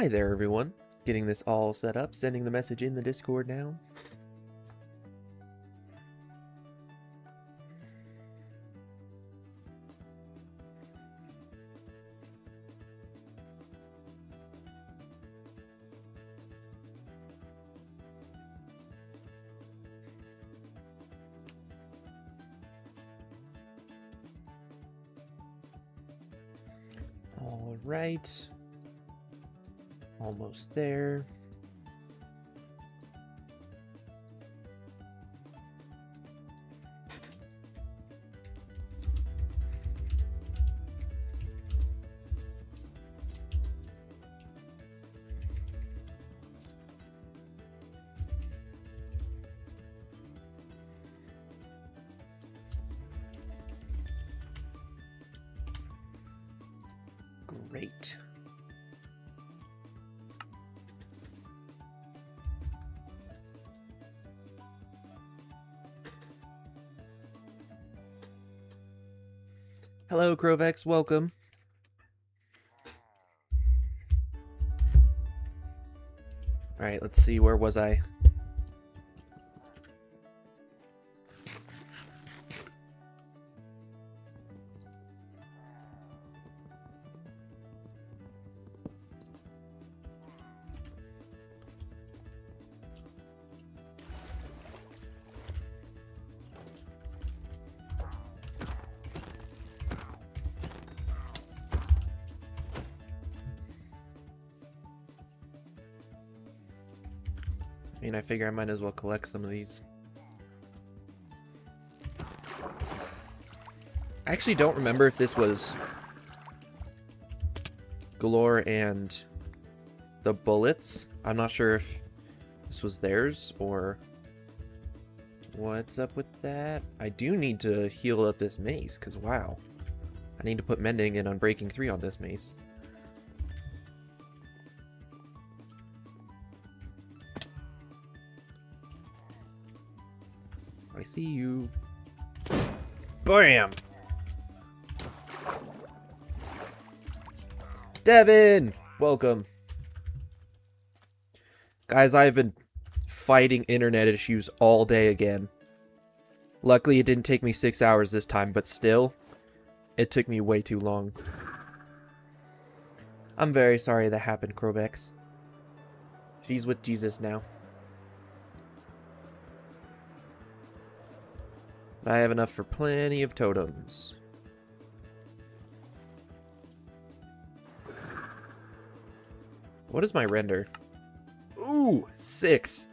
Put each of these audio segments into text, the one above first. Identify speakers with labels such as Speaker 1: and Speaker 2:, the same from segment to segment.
Speaker 1: Hi there, everyone. Getting this all set up, sending the message in the Discord now. All right. Almost there. Great. Hello, Crovex. Welcome. All right, let's see. Where was I? I mean, I figure I might as well collect some of these. I actually don't remember if this was Galore and the bullets. I'm not sure if this was theirs or what's up with that. I do need to heal up this mace because, wow. I need to put Mending and Unbreaking 3 on this mace. I see you. Bam! Devin! Welcome. Guys, I've been fighting internet issues all day again. Luckily, it didn't take me 6 hours this time, but still, it took me way too long. I'm very sorry that happened, Crovex. She's with Jesus now. I have enough for plenty of totems. What is my render? Ooh, 6.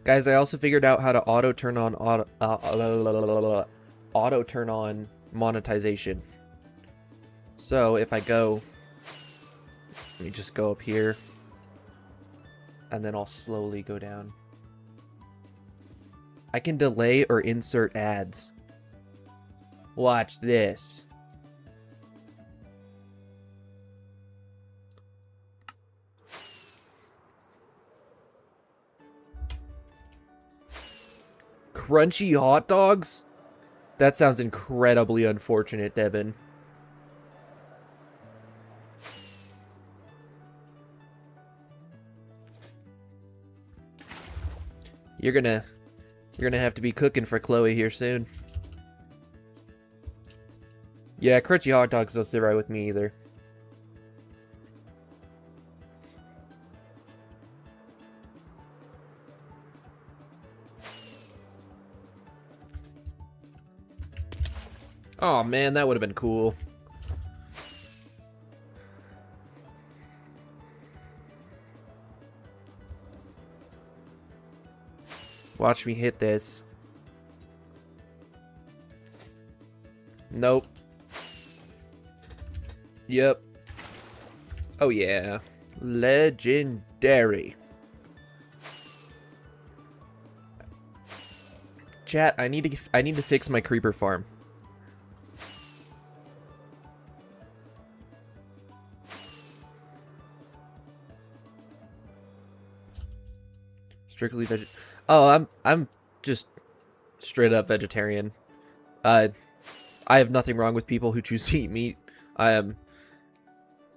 Speaker 1: Guys, I also figured out how to auto turn on monetization. So if I go, let me just go up here, and then I'll slowly go down. I can delay or insert ads. Watch this. Crunchy hot dogs? That sounds incredibly unfortunate, Devin. You're gonna have to be cooking for Chloe here soon. Yeah, crunchy hot dogs don't sit right with me either. Oh man, that would have been cool. Watch me hit this. Nope. Yep. Oh yeah. Legendary. Chat, I need to fix my creeper farm. Strictly Oh, I'm just straight up vegetarian. I have nothing wrong with people who choose to eat meat. I am.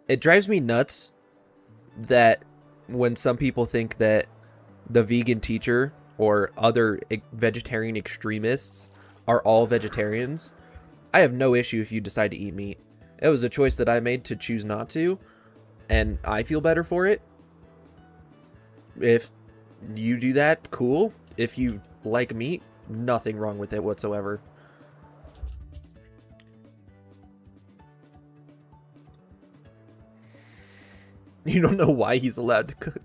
Speaker 1: It drives me nuts that when some people think that the vegan teacher or other vegetarian extremists are all vegetarians. I have no issue if you decide to eat meat. It was a choice that I made to choose not to, and I feel better for it. If you do that, cool. If you like meat, nothing wrong with it whatsoever. You don't know why he's allowed to cook.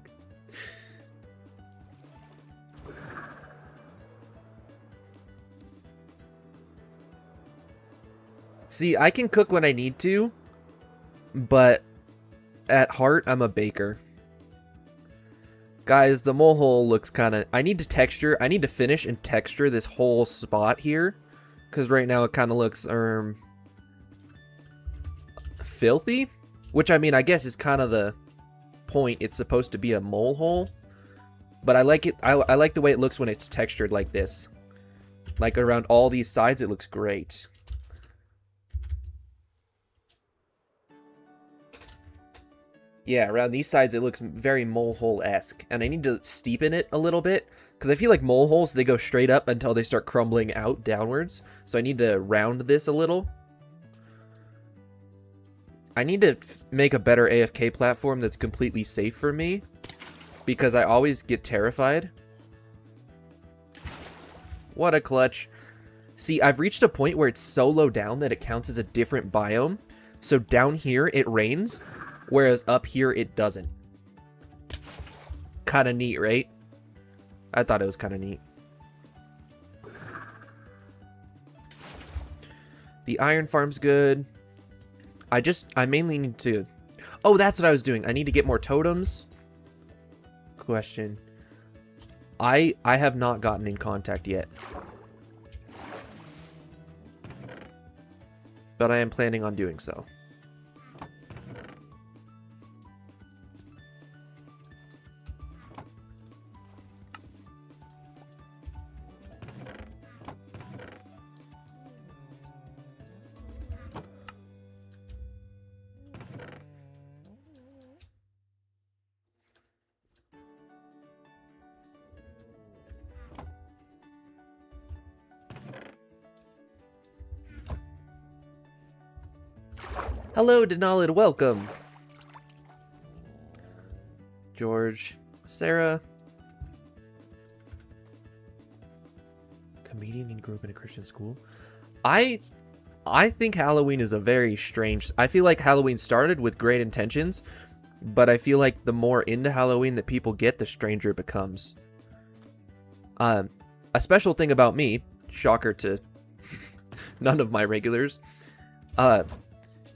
Speaker 1: See, I can cook when I need to, but at heart, I'm a baker. Guys, the mole hole looks kind of... I need to finish and texture this whole spot here, because right now it kind of looks filthy, which I mean, I guess is kind of the point. It's supposed to be a mole hole, but I like it. I like the way it looks when it's textured like this. Like around all these sides, it looks great. Yeah, around these sides it looks very mole hole-esque, and I need to steepen it a little bit, because I feel like mole holes, they go straight up until they start crumbling out downwards, so I need to round this a little. I need to make a better AFK platform that's completely safe for me, because I always get terrified. What a clutch. See, I've reached a point where it's so low down that it counts as a different biome, so down here it rains, whereas up here, it doesn't. Kind of neat, right? I thought it was kind of neat. The iron farm's good. I mainly need to... Oh, that's what I was doing. I need to get more totems. Question. I have not gotten in contact yet. But I am planning on doing so. Hello, Denalid, welcome. George, Sarah. Comedian and grew up in a Christian school. I think Halloween is a very strange... I feel like Halloween started with great intentions, but I feel like the more into Halloween that people get, the stranger it becomes. A special thing about me, shocker to none of my regulars,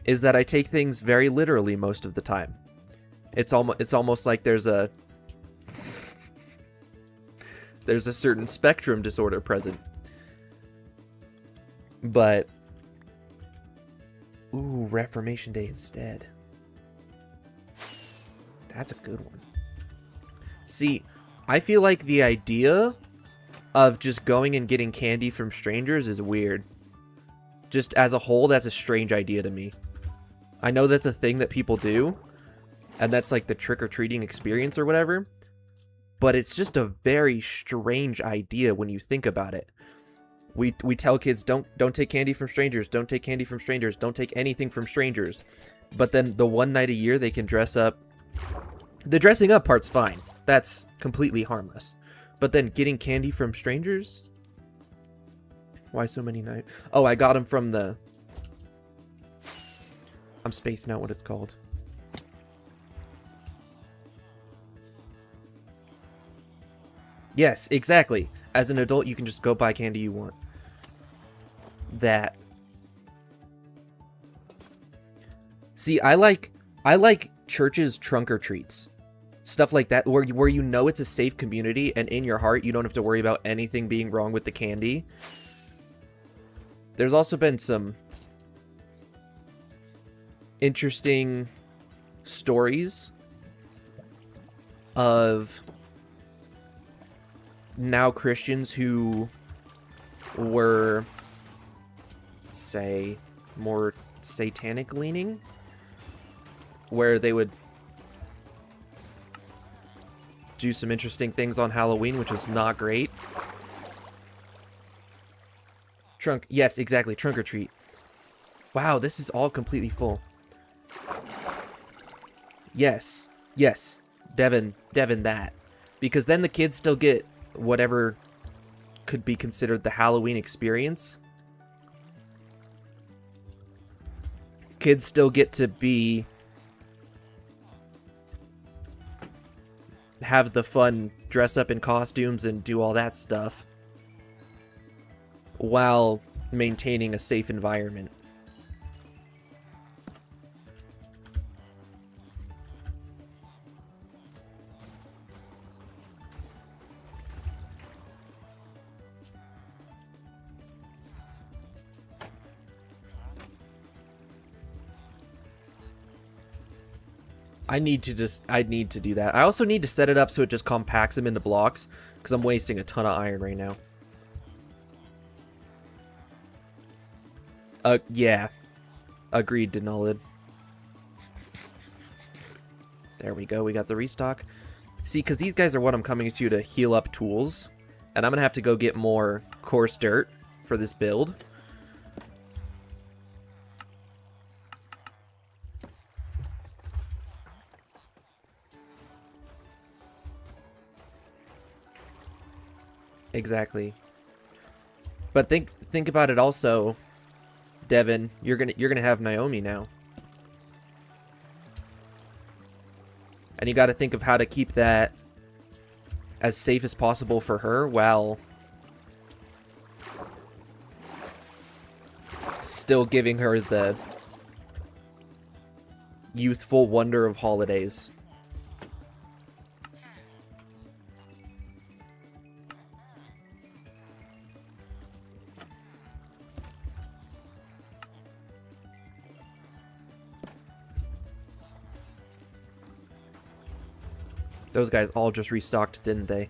Speaker 1: is that I take things very literally most of the time. It's almost like there's a certain spectrum disorder present. But ooh, Reformation Day instead. That's a good one. See, I feel like the idea of just going and getting candy from strangers is weird. Just as a whole, that's a strange idea to me. I know that's a thing that people do, and that's like the trick-or-treating experience or whatever, but it's just a very strange idea when you think about it. We tell kids, don't take candy from strangers, don't take candy from strangers, don't take anything from strangers, but then the one night a year they can dress up. The dressing up part's fine. That's completely harmless. But then getting candy from strangers? Why so many nights? Oh, I got them from the... I'm spacing out what it's called. Yes, exactly. As an adult, you can just go buy candy you want. That. See, I like churches trunk or treats. Stuff like that, where you know it's a safe community, and in your heart, you don't have to worry about anything being wrong with the candy. There's also been some interesting stories of now Christians who were, say, more satanic leaning, where they would do some interesting things on Halloween, which is not great. Trunk, yes, exactly, trunk or treat. Wow, this is all completely full. Yes, yes, Devin that. Because then the kids still get whatever could be considered the Halloween experience. Kids still get to have the fun, dress up in costumes and do all that stuff, while maintaining a safe environment. I need to do that. I also need to set it up so it just compacts them into blocks, because I'm wasting a ton of iron right now. Yeah. Agreed, Denolid. There we go, we got the restock. See, because these guys are what I'm coming to heal up tools, and I'm going to have to go get more coarse dirt for this build. Exactly. But think about it also, Devin. You're gonna have Naomi now, and you got to think of how to keep that as safe as possible for her, while still giving her the youthful wonder of holidays. Those guys all just restocked, didn't they?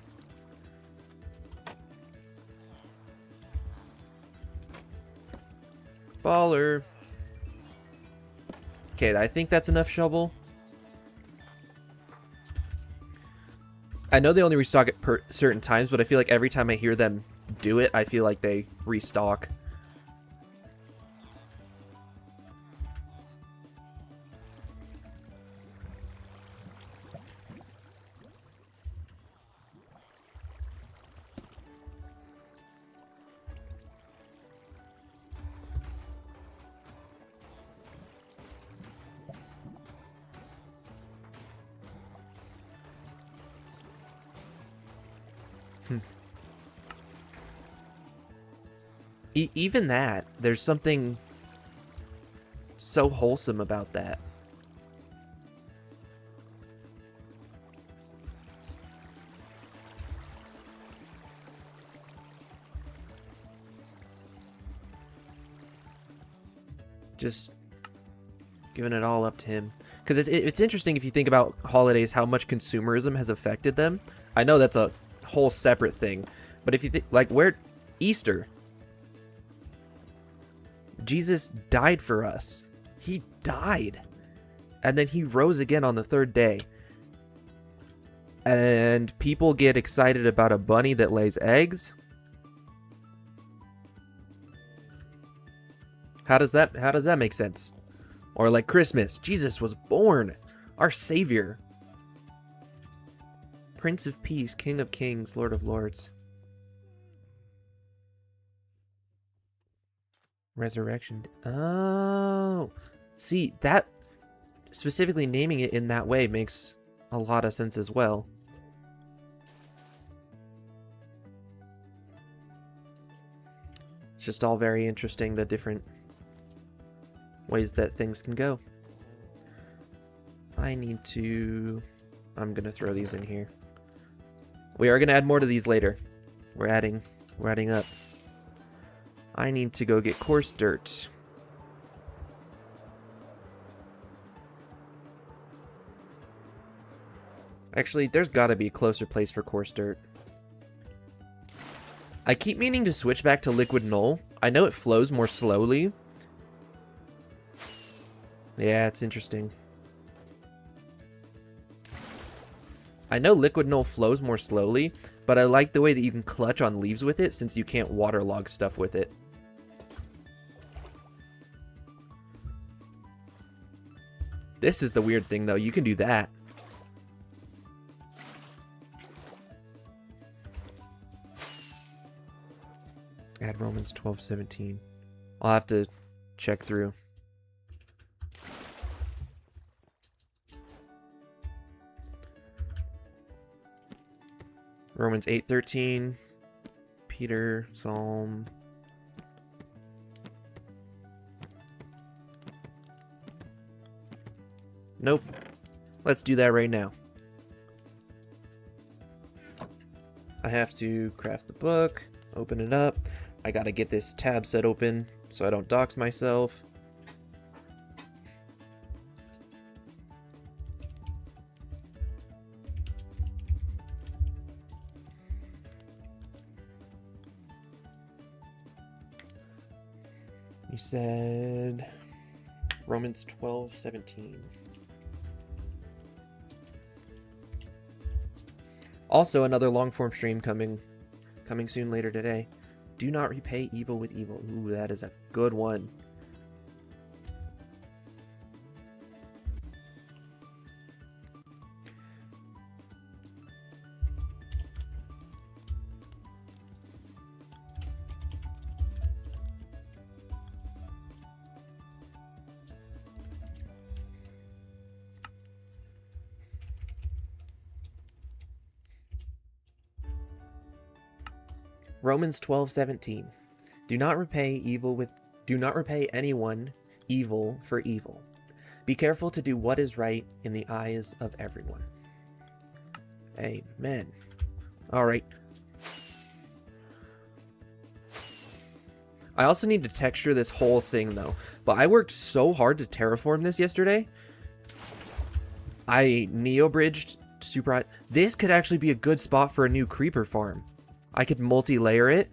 Speaker 1: Baller. Okay, I think that's enough shovel. I know they only restock at certain times, but I feel like every time I hear them do it, I feel like they restock. Even that, there's something so wholesome about that. Just giving it all up to him. Because it's interesting if you think about holidays, how much consumerism has affected them. I know that's a whole separate thing. But if you think, like, Easter. Jesus died for us. He died. And then he rose again on the third day. And people get excited about a bunny that lays eggs? How does that make sense? Or like Christmas, Jesus was born, our Savior. Prince of Peace, King of Kings, Lord of Lords. Resurrection. Oh. See, that specifically naming it in that way makes a lot of sense as well. It's just all very interesting, the different ways that things can go. I'm gonna throw these in here. We are gonna add more to these later. We're adding up. I need to go get coarse dirt. Actually, there's gotta be a closer place for coarse dirt. I keep meaning to switch back to liquid null. I know it flows more slowly. Yeah, it's interesting. I know liquid null flows more slowly, but I like the way that you can clutch on leaves with it since you can't waterlog stuff with it. This is the weird thing though, you can do that. Add Romans 12:17. I'll have to check through. Romans 8:13. Peter, Psalm. Nope. Let's do that right now. I have to craft the book, open it up. I gotta get this tab set open so I don't dox myself. You said Romans 12:17. Also, another long form stream coming soon later today. Do not repay evil with evil. Ooh, that is a good one. Romans 12:17. Do not repay anyone evil for evil. Be careful to do what is right in the eyes of everyone. Amen. All right. I also need to texture this whole thing though, but I worked so hard to terraform this yesterday. I neo-bridged super high. This could actually be a good spot for a new creeper farm. I could multi-layer it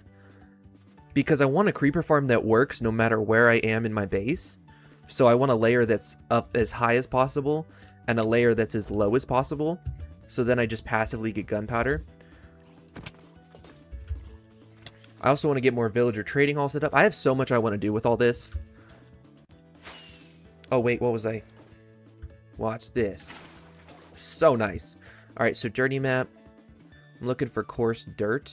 Speaker 1: because I want a creeper farm that works no matter where I am in my base. So I want a layer that's up as high as possible and a layer that's as low as possible. So then I just passively get gunpowder. I also want to get more villager trading all set up. I have so much I want to do with all this. Oh wait, what was I? Watch this. So nice. All right, so journey map. I'm looking for coarse dirt.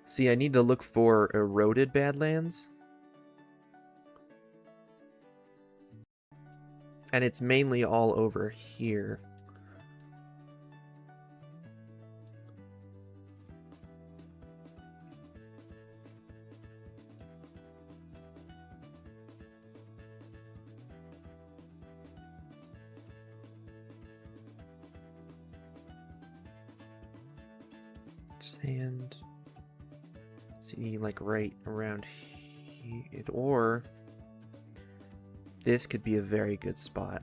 Speaker 1: See, I need to look for eroded badlands. And it's mainly all over here. Sand. See, like right around here. Or this could be a very good spot.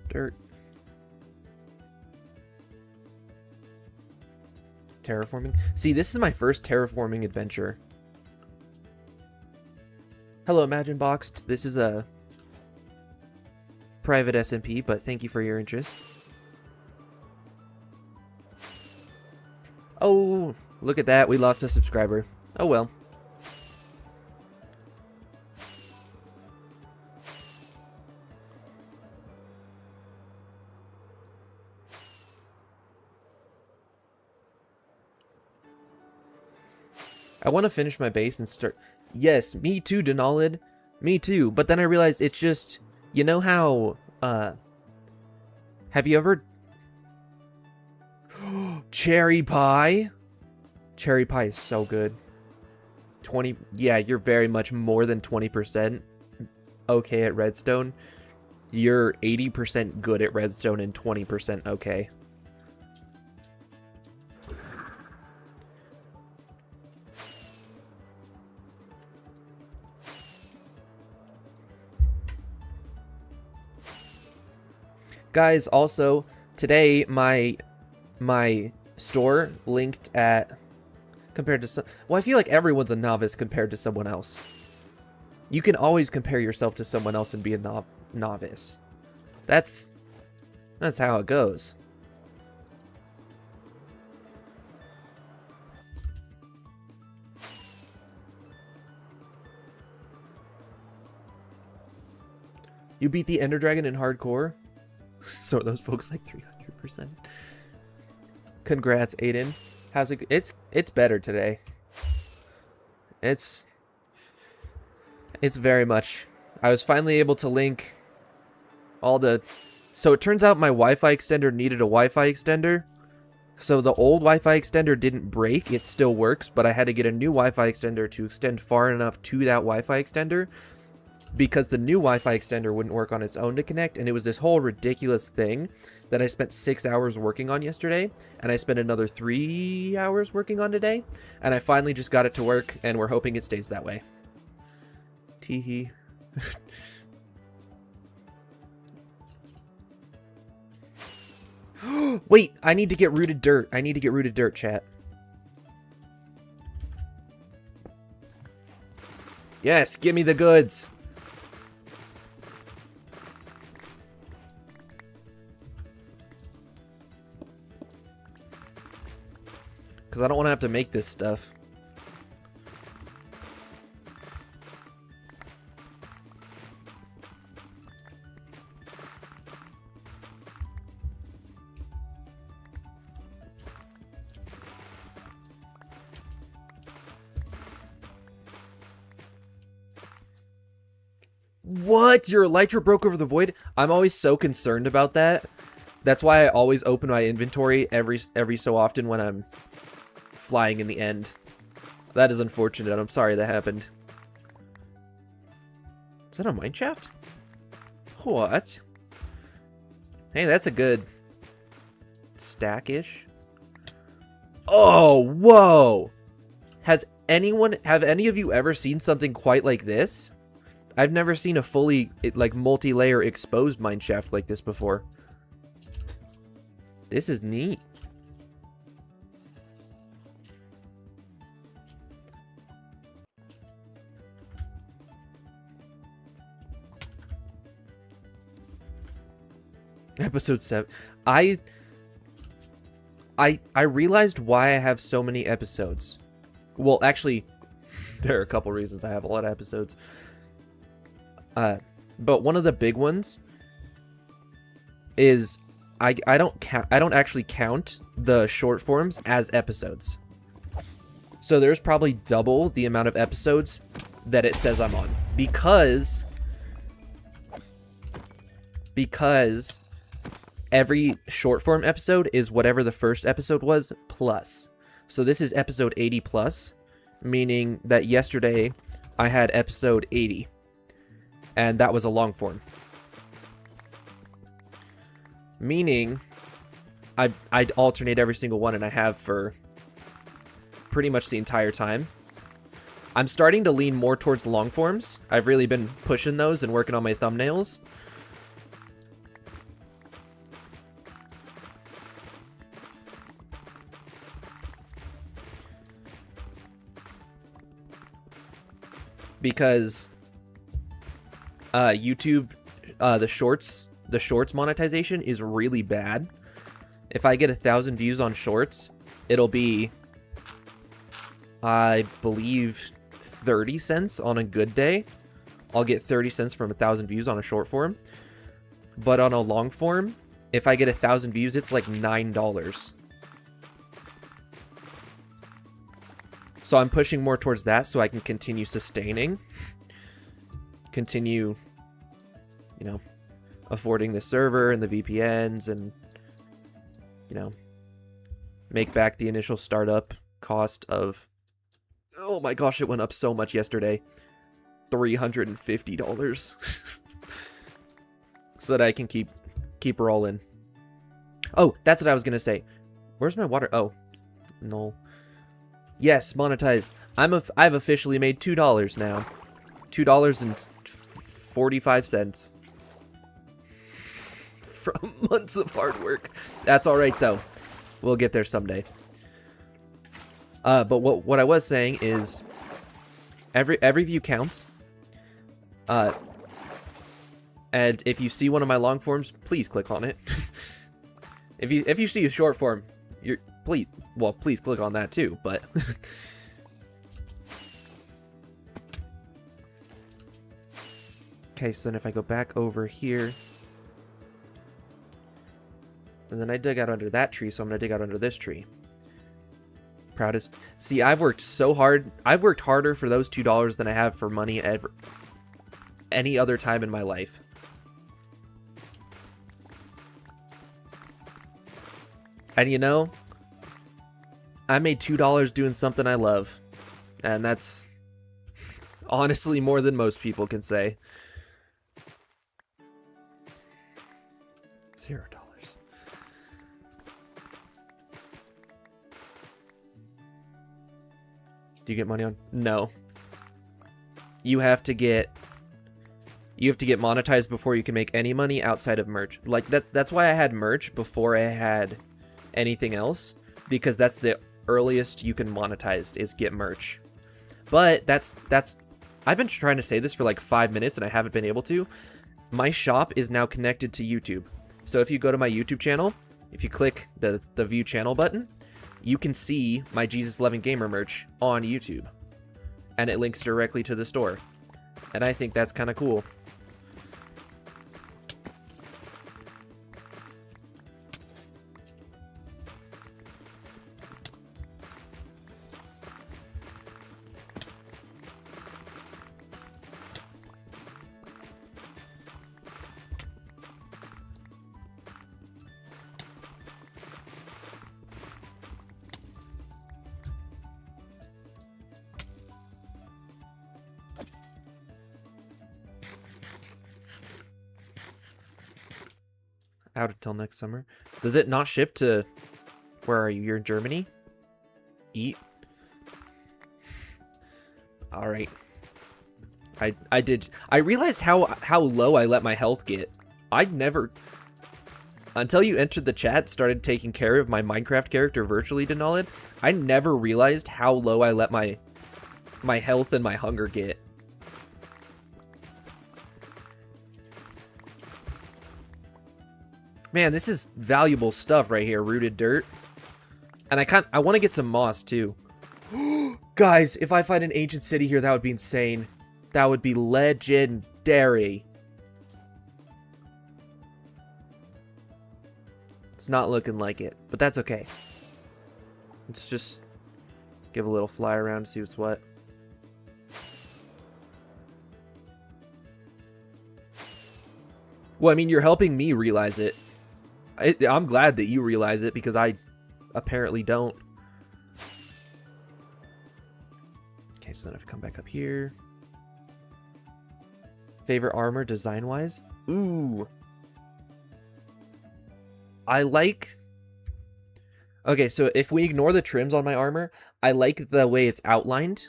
Speaker 1: Dirt. Terraforming. See, this is my first terraforming adventure. Hello, Imagine Boxed. This is a private SMP, but thank you for your interest. Oh, look at that. We lost a subscriber. Oh well. I want to finish my base and start... Yes, me too, Denalid. Me too. But then I realized it's just... You know how... Have you ever... Cherry pie? Cherry pie is so good. 20... Yeah, you're very much more than 20% okay at redstone. you're 80% good at redstone and 20% okay. Guys, also today my store linked at compared to some. Well, I feel like everyone's a novice compared to someone else. You can always compare yourself to someone else and be a novice. That's how it goes. You beat the Ender Dragon in hardcore? So are those folks like 300%? Congrats, Aiden. How's it? It's better today. It's very much. I was finally able to link all the. So it turns out my Wi-Fi extender needed a Wi-Fi extender. So the old Wi-Fi extender didn't break. It still works, but I had to get a new Wi-Fi extender to extend far enough to that Wi-Fi extender, because the new Wi-Fi extender wouldn't work on its own to connect, and it was this whole ridiculous thing that I spent 6 hours working on yesterday, and I spent another 3 hours working on today, and I finally just got it to work, and we're hoping it stays that way. Teehee. Wait, I need to get rooted dirt. I need to get rooted dirt, chat. Yes, give me the goods. Because I don't want to have to make this stuff. What? Your elytra broke over the void? I'm always so concerned about that. That's why I always open my inventory every so often when I'm flying in the end. That is unfortunate. I'm sorry that happened. Is that a mine shaft? What? Hey, that's a good stack-ish. Oh, whoa! Have any of you ever seen something quite like this? I've never seen a fully, like, multi-layer exposed mine shaft like this before. This is neat. Episode 7. I realized why I have so many episodes. Well, actually, there are a couple reasons I have a lot of episodes. But one of the big ones is I don't actually count the short forms as episodes. So there's probably double the amount of episodes that it says I'm on, because every short form episode is whatever the first episode was plus. So this is episode 80 plus, meaning that yesterday I had episode 80, and that was a long form. Meaning I'd alternate every single one, and I have for pretty much the entire time. I'm starting to lean more towards the long forms. I've really been pushing those and working on my thumbnails. Because YouTube, the shorts monetization is really bad. If I get 1,000 views on shorts, it'll be, I believe, 30 cents on a good day. I'll get 30 cents from 1,000 views on a short form. But on a long form, if I get 1,000 views, it's like $9. So I'm pushing more towards that so I can continue sustaining. Continue, you know, affording the server and the VPNs, and, you know, make back the initial startup cost of, oh my gosh, it went up so much yesterday. $350. so that I can keep rolling. Oh, that's what I was gonna say. Where's my water? Oh, no. Yes, monetized. I've officially made $2 now. $2.45 from months of hard work. That's all right though. We'll get there someday. But what I was saying is, every view counts. And if you see one of my long forms, please click on it. if you see a short form, please click on that too. But okay, so then if I go back over here, and then I dug out under that tree, so I'm gonna dig out under this tree. Proudest. See, I've worked so hard. I've worked harder for those $2 than I have for money ever any other time in my life. And you know, I made $2 doing something I love. And that's honestly more than most people can say. $0. Do you get money on? No. You have to get monetized before you can make any money outside of merch. Like that's why I had merch before I had anything else, because that's the earliest you can monetize is get merch. But that's I've been trying to say this for like 5 minutes and I haven't been able to. My shop is now connected to YouTube. So if you go to my YouTube channel, if you click the view channel button, you can see my Jesus Loving Gamer merch on YouTube. And it links directly to the store. And I think that's kind of cool. Out until next summer. Does it not ship to... Where are you? You're in Germany? Eat. Alright. I realized how low I let my health get. I'd never... Until you entered the chat, started taking care of my Minecraft character virtually, Denolid, I never realized how low I let my health and my hunger get. Man, this is valuable stuff right here, rooted dirt. And I want to get some moss too. Guys, if I find an ancient city here, that would be insane. That would be legendary. It's not looking like it, but that's okay. Let's just give a little fly around, see what's what. Well, I mean, you're helping me realize it. I'm glad that you realize it, because I apparently don't. Okay, so then if I come back up here. Favorite armor design-wise? Ooh. I like... Okay, so if we ignore the trims on my armor, I like the way it's outlined.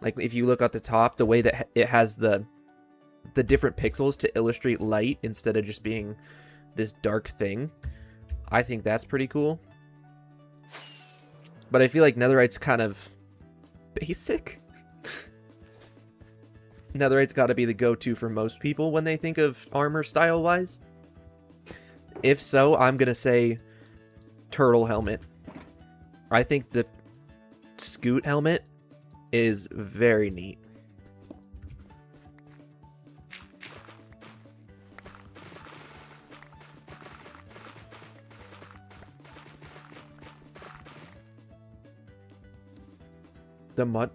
Speaker 1: Like, if you look at the top, the way that it has the different pixels to illustrate light instead of just being this dark thing. I think that's pretty cool. But I feel like Netherite's kind of basic. Netherite's got to be the go-to for most people when they think of armor style-wise. If so, I'm going to say turtle helmet. I think the scoot helmet is very neat. The mud.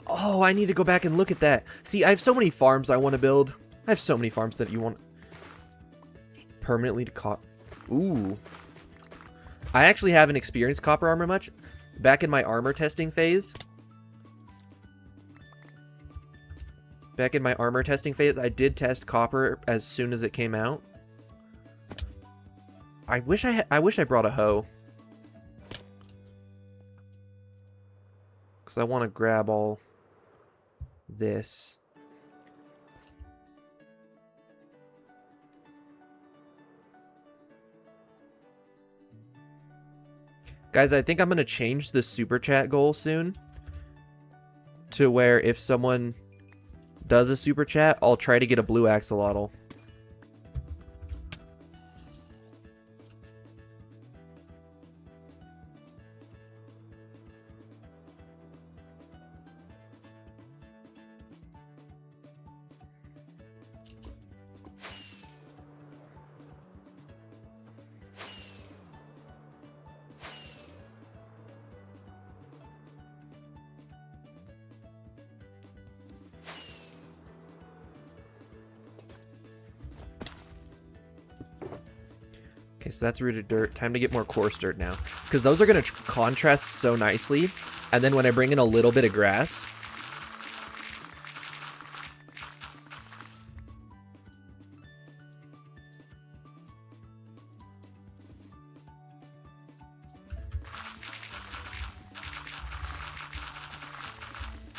Speaker 1: Oh, I need to go back and look at that. See, I have so many farms I want to build. I have so many farms that you want permanently to cop. Ooh. I actually haven't experienced copper armor much. Back in my armor testing phase, Back in my armor testing phase, I did test copper as soon as it came out. I wish I brought a hoe. Because I want to grab all this. Guys, I think I'm going to change the super chat goal soon to where if someone does a super chat, I'll try to get a blue axolotl. Okay, so that's rooted dirt. Time to get more coarse dirt now. Because those are going to contrast so nicely. And then when I bring in a little bit of grass...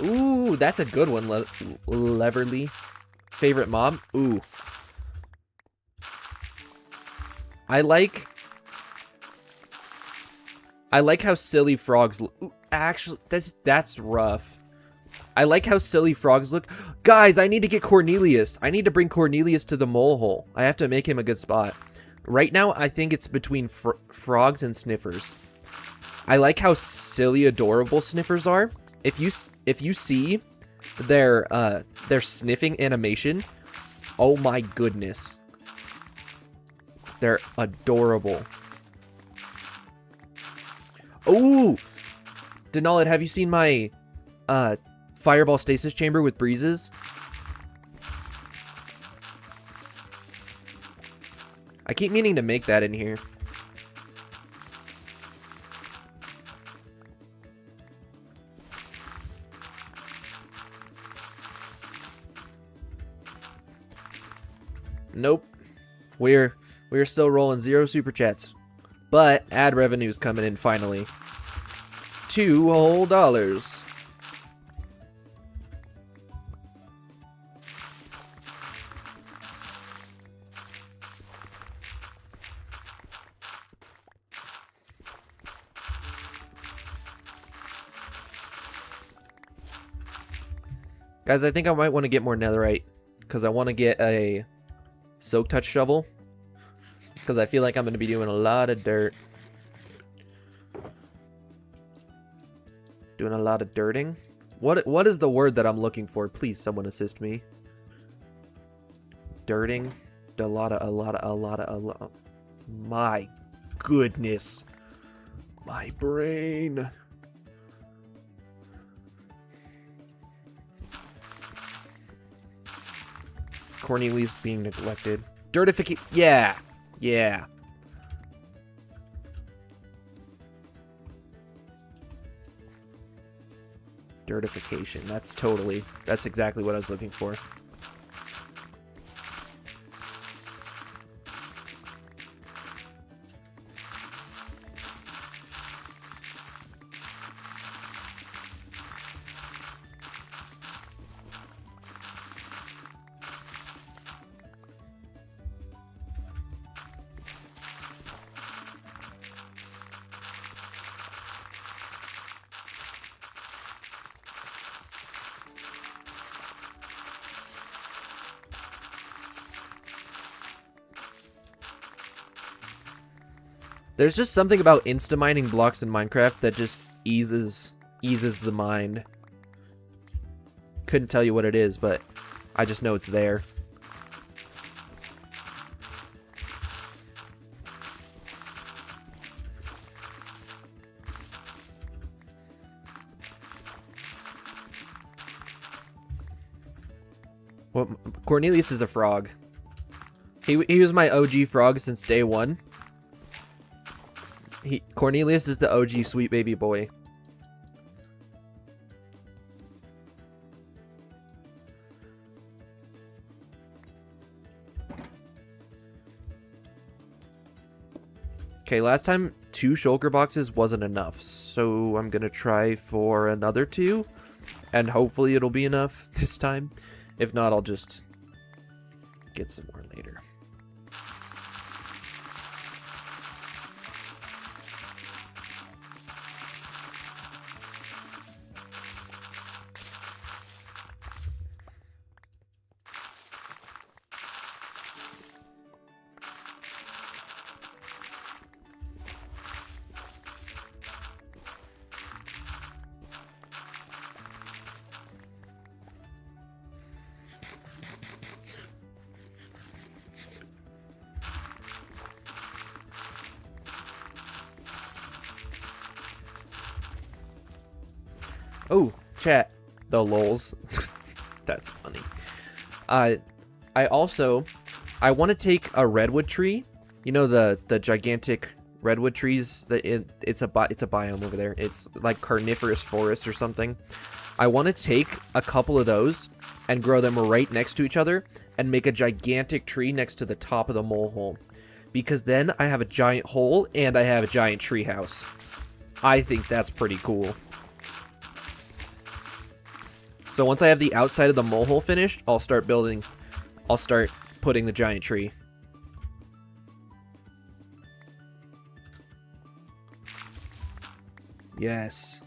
Speaker 1: Ooh, that's a good one, Leverly. Favorite mob? Ooh. I like how silly frogs look. Ooh, actually, that's rough. I like how silly frogs look. Guys, I need to get Cornelius. I need to bring Cornelius to the mole hole. I have to make him a good spot. Right now, I think it's between frogs and sniffers. I like how silly, adorable sniffers are. If you see their sniffing animation, oh my goodness. They're adorable. Oh! Denali, have you seen my fireball stasis chamber with breezes? I keep meaning to make that in here. Nope. We're still rolling 0 super chats. But ad revenue's coming in finally. $2 whole. Guys, I think I might want to get more netherite. Because I want to get a soak touch shovel. Because I feel like I'm going to be doing a lot of dirt. Doing a lot of dirting. What is the word that I'm looking for? Please, someone assist me. Dirting. A lot. My goodness. My brain. Cornelius being neglected. Dirtification. Yeah. Yeah. Dirtification. That's exactly what I was looking for. There's just something about insta-mining blocks in Minecraft that just eases the mind. Couldn't tell you what it is, but I just know it's there. Well, Cornelius is a frog. He was my OG frog since day one. Cornelius is the OG sweet baby boy. Okay, last time 2 shulker boxes wasn't enough, so I'm gonna try for another 2, and hopefully it'll be enough this time. If not, I'll just get some more later. Oh, chat. The lols. That's funny. I want to take a redwood tree. You know the gigantic redwood trees that it's a biome over there. It's like carnivorous forest or something. I want to take a couple of those and grow them right next to each other and make a gigantic tree next to the top of the mole hole. Because then I have a giant hole and I have a giant tree house. I think that's pretty cool. So once I have the outside of the mole hole finished, I'll start putting the giant tree. Yes.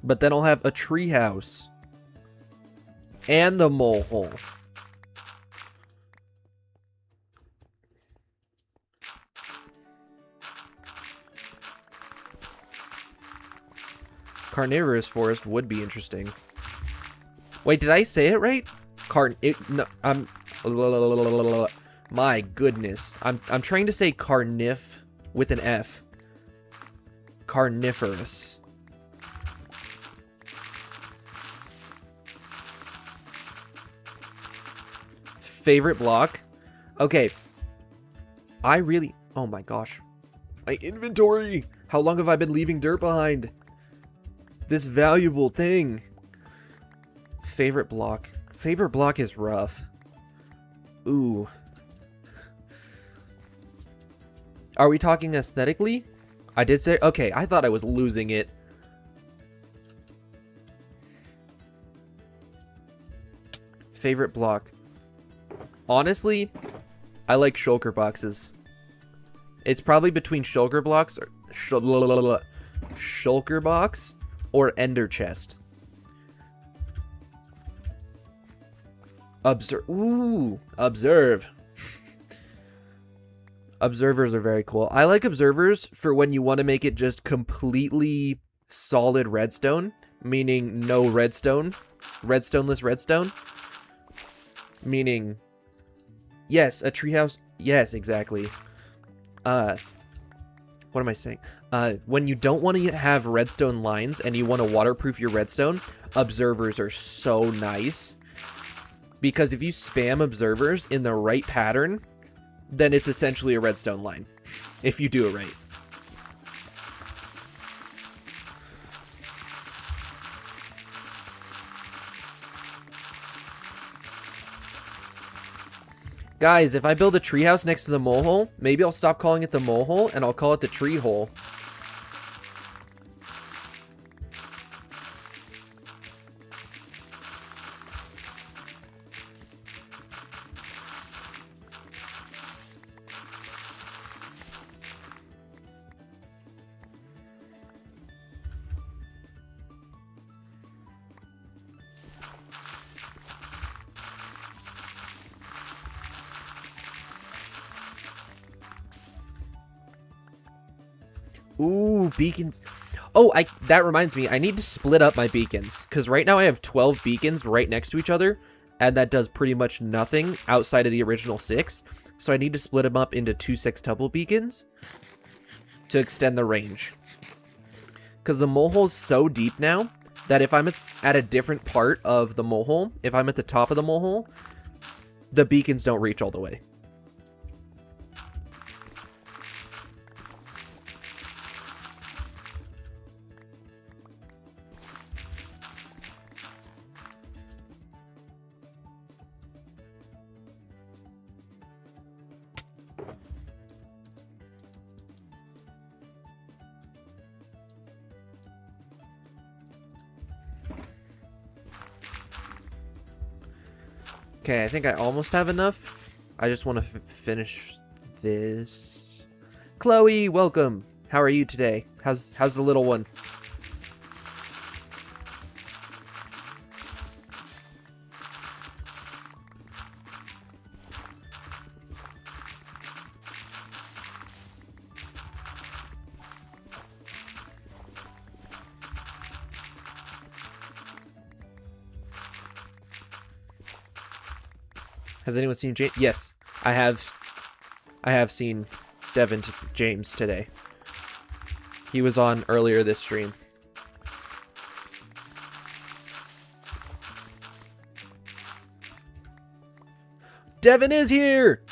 Speaker 1: But then I'll have a tree house. And a mole hole. Carnivorous forest would be interesting. Wait, did I say it right? My goodness. I'm trying to say carnif with an F. Carnivorous. Favorite block? Okay. Oh my gosh. My inventory! How long have I been leaving dirt behind? This valuable thing. Favorite block. Favorite block is rough. Ooh. Are we talking aesthetically? I did say... Okay, I thought I was losing it. Favorite block. Honestly, I like shulker boxes. It's probably between shulker blocks or... Shulker box or ender chest. Observe. Ooh, observe. Observers are very cool. I like observers for when you want to make it just completely solid redstone, meaning no redstone. Redstoneless redstone. Meaning, yes, a treehouse. Yes, exactly. What am I saying? When you don't want to have redstone lines and you want to waterproof your redstone, observers are so nice. Because if you spam observers in the right pattern, then it's essentially a redstone line. If you do it right. Guys, if I build a treehouse next to the mole hole, maybe I'll stop calling it the mole hole and I'll call it the tree hole. Ooh, beacons. Oh, that reminds me, I need to split up my beacons. Because right now I have 12 beacons right next to each other. And that does pretty much nothing outside of the original 6. So I need to split them up into 2 sextuple beacons to extend the range. Because the mole hole is so deep now that if I'm at a different part of the mole hole, if I'm at the top of the mole hole, the beacons don't reach all the way. Okay, I think I almost have enough. I just want to finish this. Chloe, welcome. How are you today? How's the little one? Has anyone seen James? Yes, I have. I have seen Devin James today. He was on earlier this stream. Devin is here!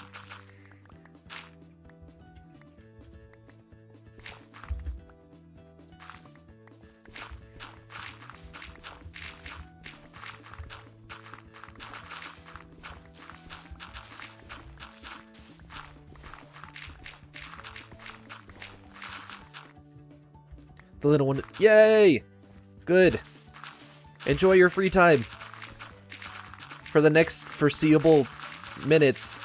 Speaker 1: The little one. Yay! Good. Enjoy your free time. For the next foreseeable minutes.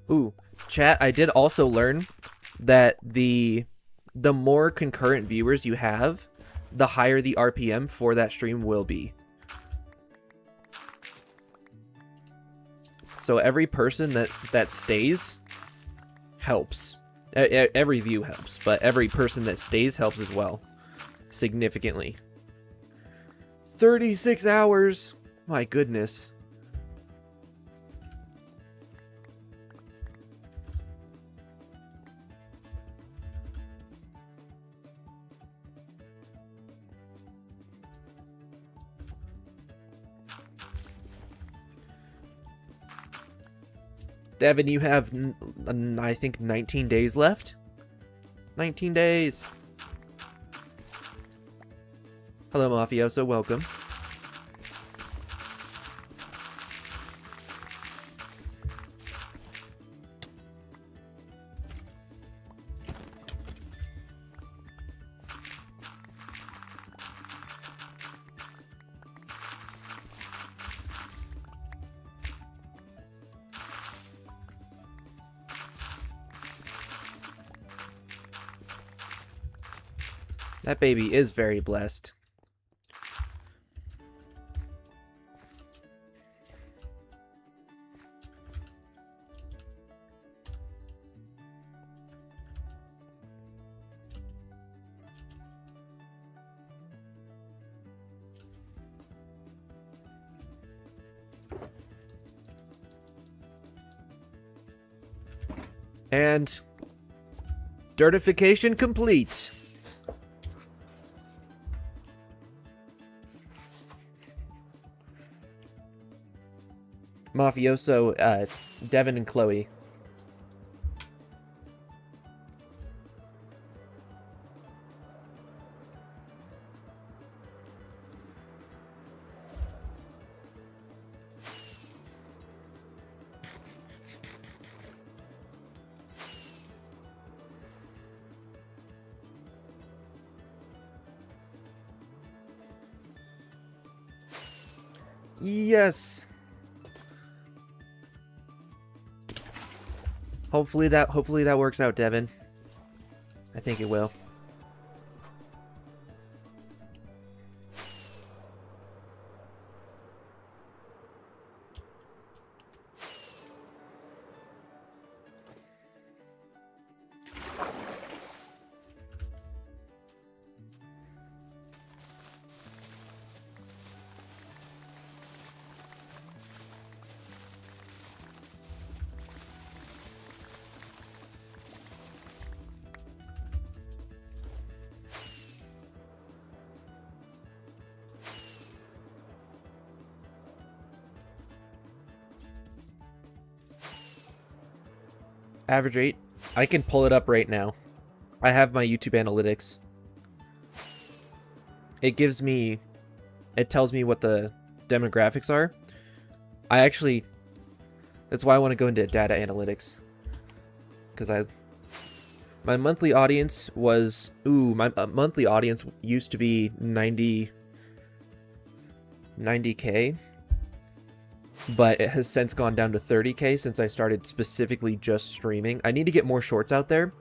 Speaker 1: Ooh, chat, I did also learn that the more concurrent viewers you have, the higher the RPM for that stream will be. So every person that stays helps. Every view helps, but every person that stays helps as well. Significantly. 36 hours! My goodness. Devin, you have, I think, 19 days left? 19 days! Hello, Mafioso, welcome. That baby is very blessed. And certification complete. Mafioso, Devin and Chloe. Yes. Hopefully that works out, Devin. I think it will. average rate. I can pull it up right now. I have my YouTube analytics. It gives me, it tells me what the demographics are. That's why I want to go into data analytics. Because my monthly audience was, my monthly audience used to be 90K. But it has since gone down to 30K since I started specifically just streaming. I need to get more shorts out there.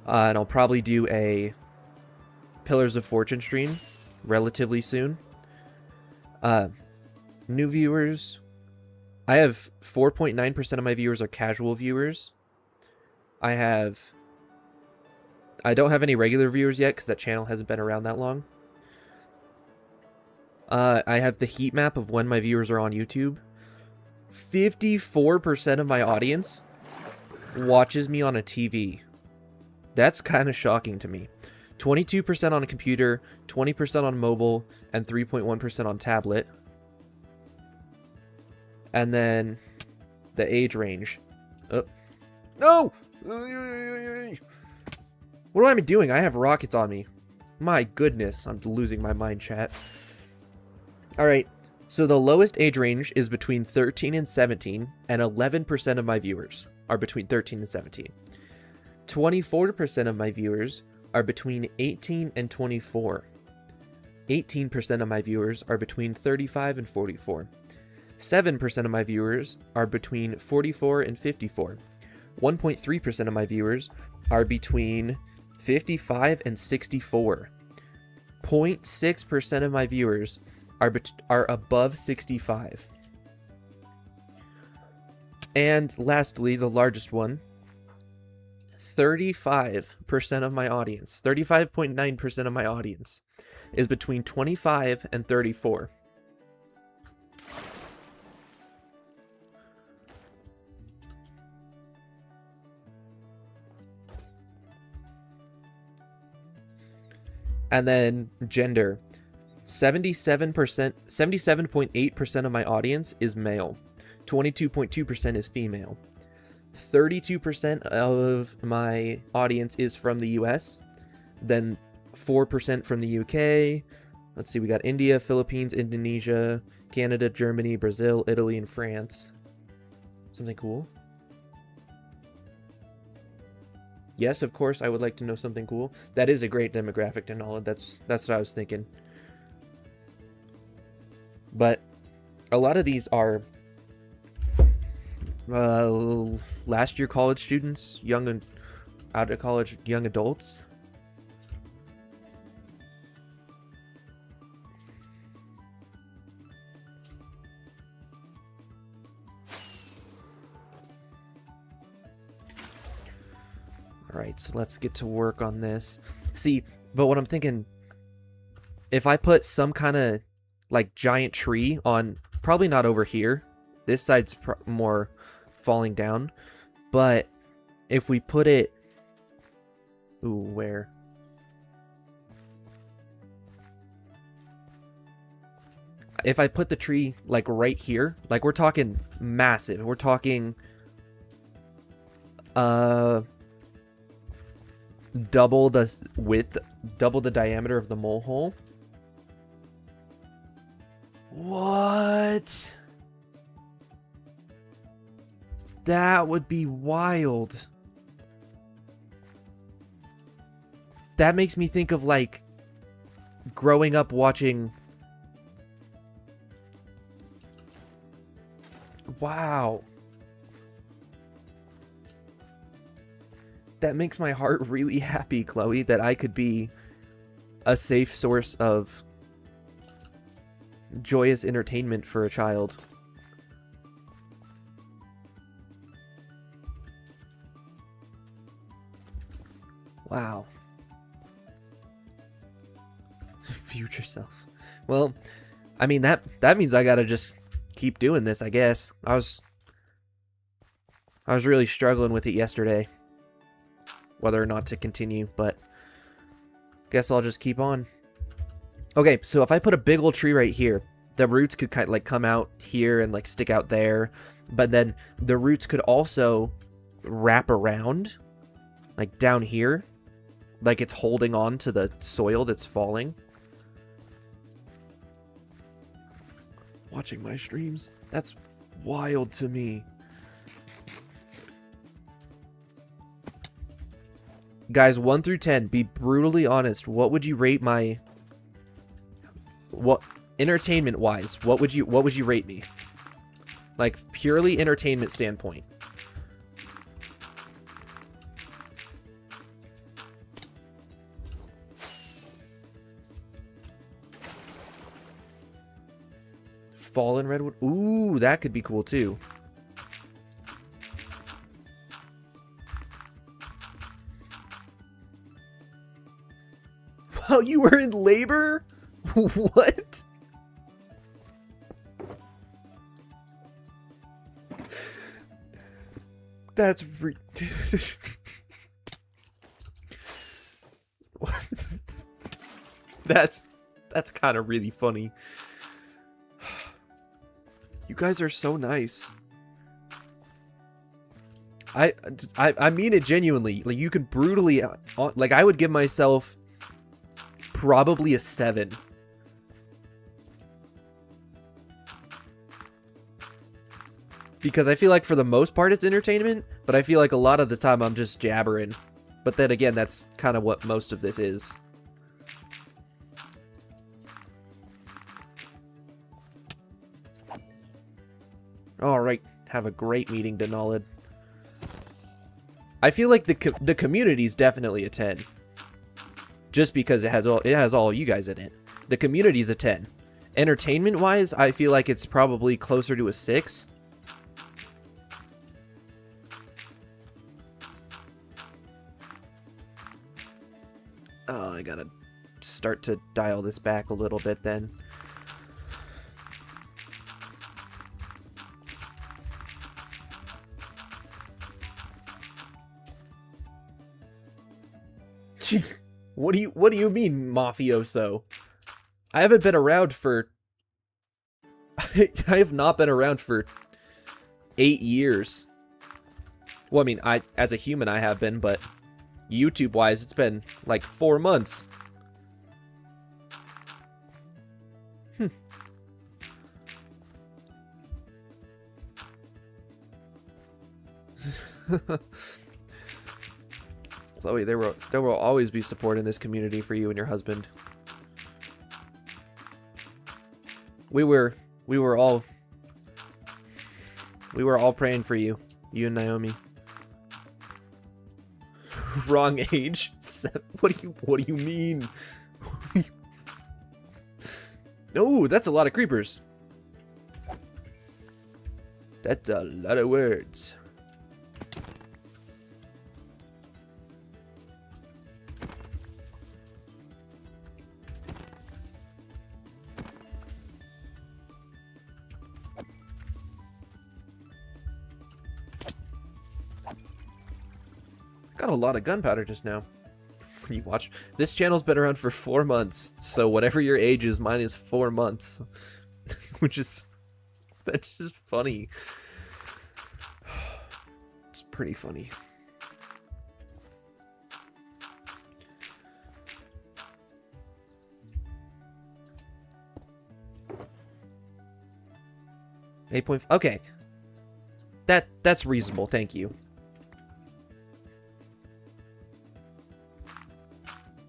Speaker 1: And I'll probably do a Pillars of Fortune stream relatively soon. New viewers. I have 4.9% of my viewers are casual viewers. I don't have any regular viewers yet because that channel hasn't been around that long. I have the heat map of when my viewers are on YouTube. 54% of my audience watches me on a TV. That's kind of shocking to me. 22% on a computer, 20% on mobile, and 3.1% on tablet. And then the age range. No! What am I doing? I have rockets on me. My goodness, I'm losing my mind, chat. Alright, so the lowest age range is between 13 and 17, and 11% of my viewers are between 13 and 17. 24% of my viewers are between 18 and 24. 18% of my viewers are between 35 and 44. 7% of my viewers are between 44 and 54. 1.3% of my viewers are between 55 and 64. 0.6% of my viewers are above 65. And lastly, the largest one, 35% of my audience, 35.9% of my audience is between 25 and 34. And then gender. 77.8% of my audience is male. 22.2% is female. 32% of my audience is from the US. Then 4% from the UK. Let's see, we got India, Philippines, Indonesia, Canada, Germany, Brazil, Italy, and France. Something cool? Yes, of course, I would like to know something cool. That is a great demographic to know. That's what I was thinking. But a lot of these are last year college students, young and out of college young adults. All right, so let's get to work on this. See, but what I'm thinking, if I put some kind of like giant tree on, probably not over here. This side's more falling down. But if we put it, where? If I put the tree like right here, like we're talking massive. We're talking double the width, double the diameter of the mole hole. What? That would be wild. That makes me think of like growing up watching. Wow. That makes my heart really happy, Chloe, that I could be a safe source of joyous entertainment for a child. Wow. Future self. Well, I mean that means I gotta just keep doing this, I guess. I was really struggling with it yesterday, whether or not to continue, but guess I'll just keep on. Okay, so if I put a big old tree right here, the roots could kind of like come out here and like stick out there, but then the roots could also wrap around, like down here, like it's holding on to the soil that's falling. Watching my streams, that's wild to me. Guys, 1 through 10, be brutally honest. What would you rate my... What... Entertainment-wise, what would you rate me? Like, purely entertainment standpoint. Fallen redwood? Ooh, that could be cool, too. While you were in labor? What? That's that's kind of really funny. You guys are so nice. I mean it genuinely. Like, you could brutally, like, I would give myself probably a 7. Because I feel like for the most part it's entertainment, but I feel like a lot of the time I'm just jabbering. But then again, that's kind of what most of this is. Alright, have a great meeting, Denalid. I feel like the community's definitely a 10. Just because it has all you guys in it. The community's a 10. Entertainment-wise, I feel like it's probably closer to a 6. Oh, I gotta start to dial this back a little bit then. What do you mean, mafioso? I haven't been around for... I have not been around for 8 years. Well, I mean, as a human I have been, but YouTube-wise, it's been like 4 months. Chloe, there will always be support in this community for you and your husband. We were all praying for you, you and Naomi. Wrong age. What do you mean? No, that's a lot of creepers. That's a lot of words. Got a lot of gunpowder just now. You watch. This channel's been around for 4 months, so whatever your age is, mine is 4 months, which is that's just funny. It's pretty funny. Okay, that's reasonable. Thank you.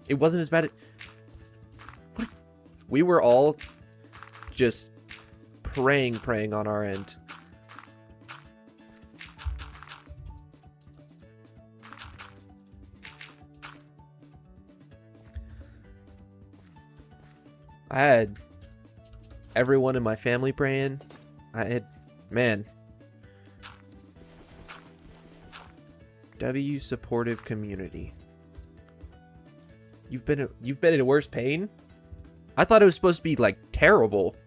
Speaker 1: It wasn't as bad as... What? We were all just praying on our end. I had everyone in my family praying. I had... Man. W supportive community. You've been in worse pain? I thought it was supposed to be, like, terrible.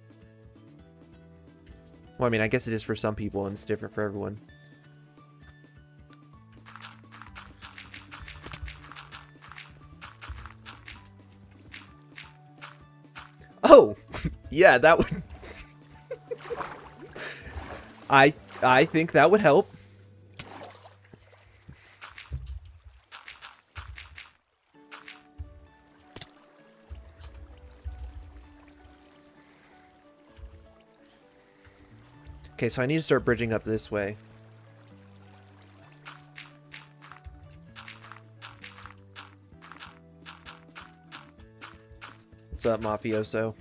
Speaker 1: Well, I mean, I guess it is for some people, and it's different for everyone. Oh! Yeah, that would... I think that would help. Okay, so I need to start bridging up this way. What's up, mafioso?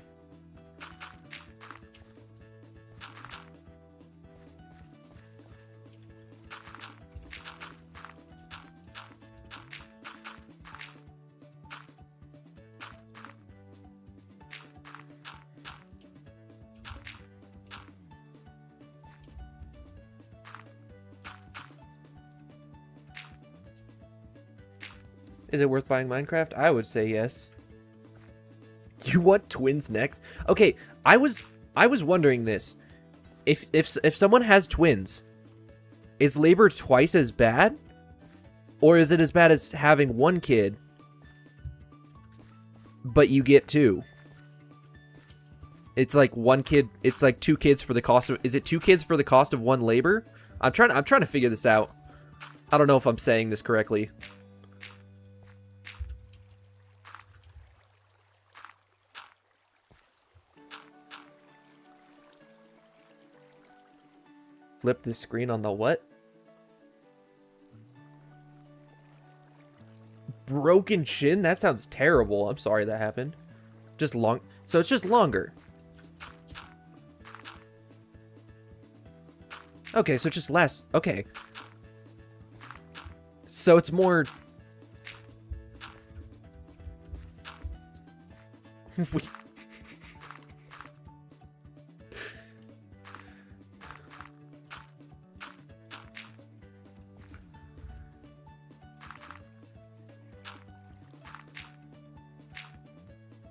Speaker 1: Is it worth buying Minecraft? I would say yes. You want twins next? Okay, I was wondering this. If someone has twins, is labor twice as bad? Or is it as bad as having one kid, but you get two? It's like one kid, it's like 2 kids for the cost of, is it 2 kids for the cost of 1 labor? I'm trying to figure this out. I don't know if I'm saying this correctly. Flip the screen on the what? Broken chin? That sounds terrible. I'm sorry that happened. Just long. So it's just longer. Okay, so it's just less. Okay. So it's more...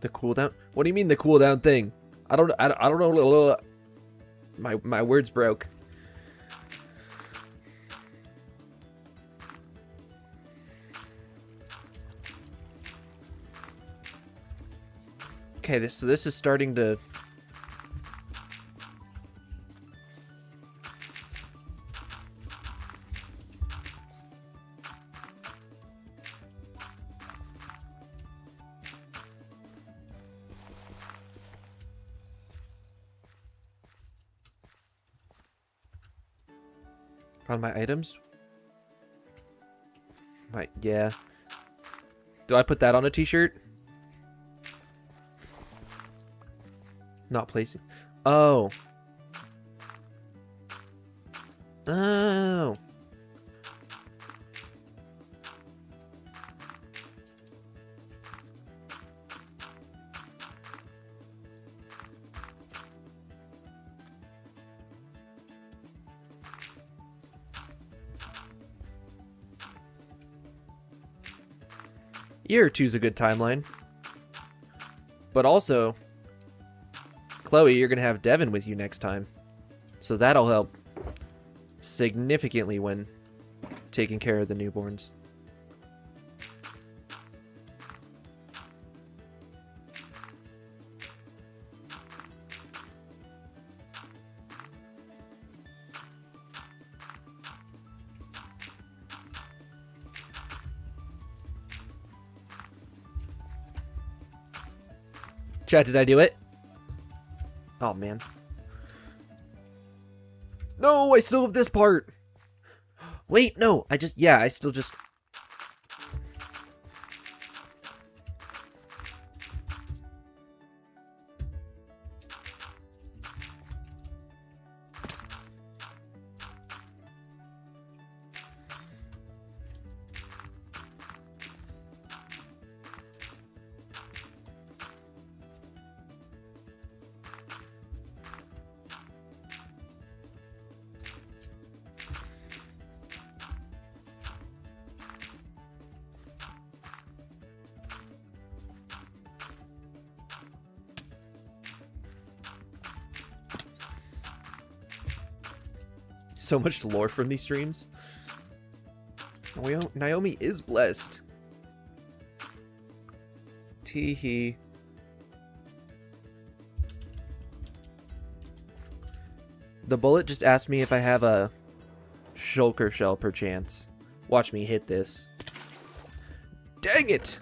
Speaker 1: The cooldown? What do you mean the cooldown thing? I don't know. My words broke. Okay, this is starting to... On my items? Yeah. Do I put that on a t-shirt? Not placing. Oh. Oh. Year 2's a good timeline. But also, Chloe, you're going to have Devin with you next time. So that'll help significantly when taking care of the newborns. Chat, did I do it? Oh, man. No, I still have this part. Wait, no, I still just... So much lore from these streams. Naomi is blessed. Teehee. The bullet just asked me if I have a shulker shell perchance. Watch me hit this. Dang it!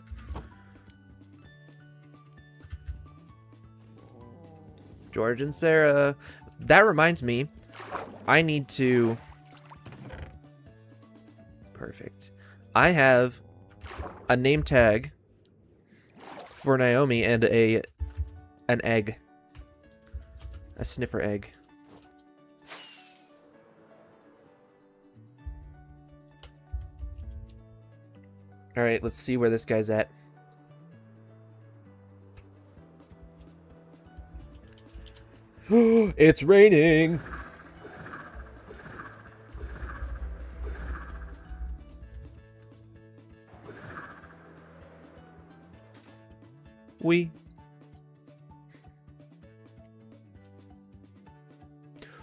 Speaker 1: George and Sarah. That reminds me. I need to... Perfect. I have a name tag for Naomi and an egg. A sniffer egg. Alright, let's see where this guy's at. It's raining!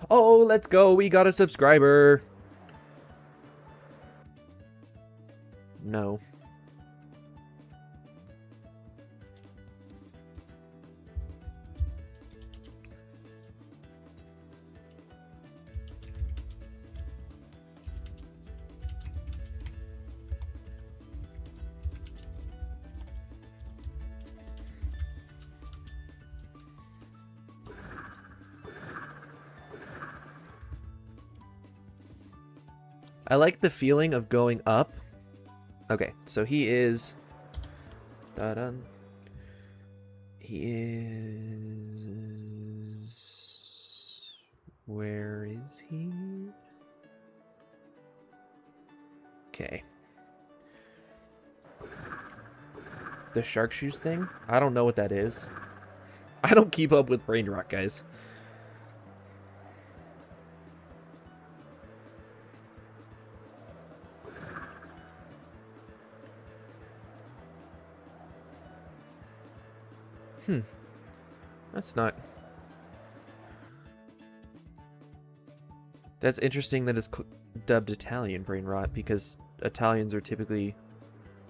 Speaker 1: Oh, let's go. We got a subscriber. No. I like the feeling of going up. Okay, so he is... Da-dun. He is... Where is he? Okay. The shark shoes thing? I don't know what that is. I don't keep up with brain rot, guys. That's not... That's interesting that it's dubbed Italian brain rot, because Italians are typically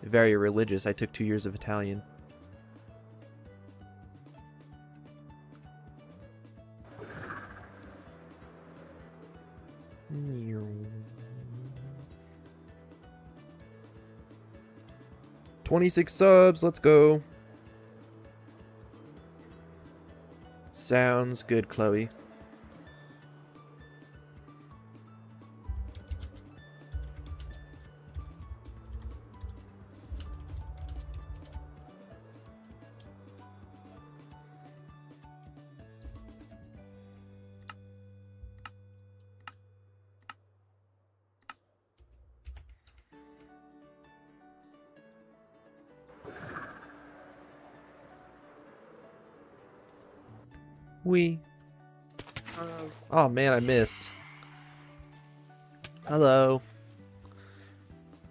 Speaker 1: very religious. I took 2 years of Italian. $26 subs, let's go. Sounds good, Chloe. Oh man, I missed. Hello.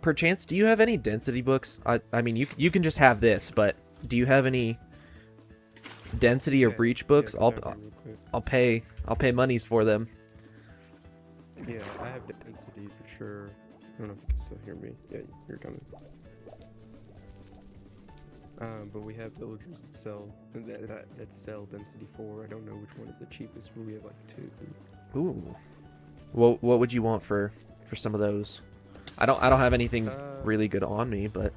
Speaker 1: Perchance, do you have any density books? I mean, you can just have this, but do you have any density or breach books? I'll pay monies for them.
Speaker 2: Yeah, I have density for sure. I don't know if you can still hear me. Yeah, you're coming. But we have villagers that sell density 4. I don't know which one is the cheapest, but we have like 2.
Speaker 1: Ooh. Well, what would you want for some of those? I don't have anything really good on me, but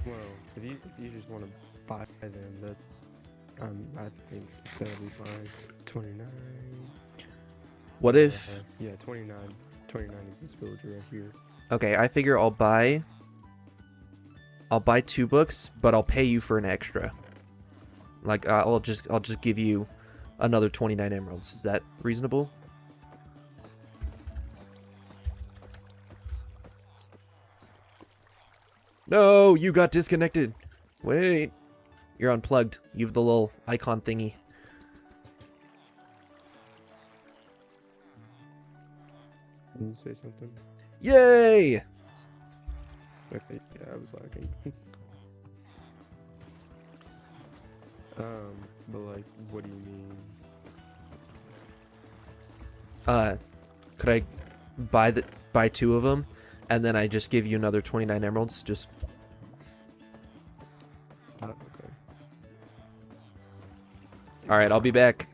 Speaker 2: well, if you just want to buy them, I think that'll be fine. 29.
Speaker 1: What if?
Speaker 2: Yeah, 29. 29 is this villager right here.
Speaker 1: Okay, I figure I'll buy 2 books, but I'll pay you for an extra. Like I'll just give you another 29 emeralds. Is that reasonable? No, you got disconnected. Wait. You're unplugged. You have the little icon thingy.
Speaker 2: Can you say something?
Speaker 1: Yay!
Speaker 2: Okay, yeah, I was lagging. But like, what do you mean?
Speaker 1: Could I buy 2 of them, and then I just give you another 29 emeralds? Just.
Speaker 2: Okay.
Speaker 1: All right, I'll be back.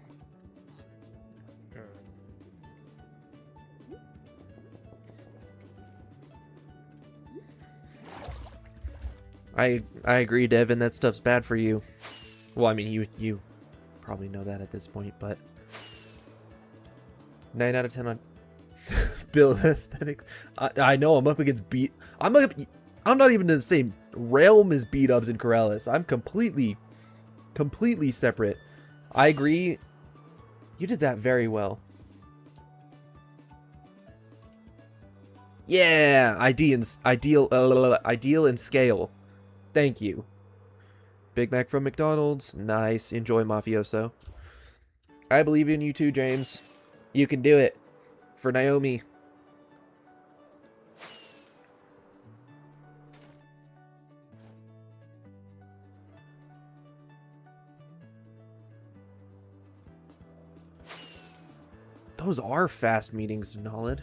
Speaker 1: I agree, Devin. That stuff's bad for you. Well, I mean, you probably know that at this point, but 9 out of 10 on build aesthetics. I know I'm up against beat. I'm not even in the same realm as beat ups and Corrales. I'm completely separate. I agree. You did that very well. Yeah, ideal and scale. Thank you. Big Mac from McDonald's. Nice. Enjoy, mafioso. I believe in you too, James. You can do it. For Naomi. Those are fast meetings, Nolid.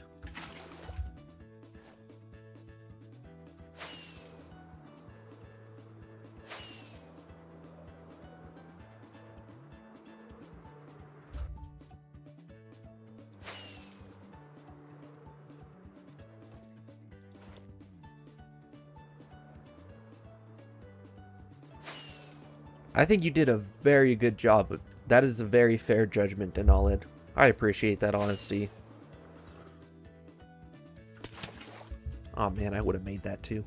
Speaker 1: I think you did a very good job. That is a very fair judgment, Denolid. I appreciate that honesty. Oh man, I would have made that too.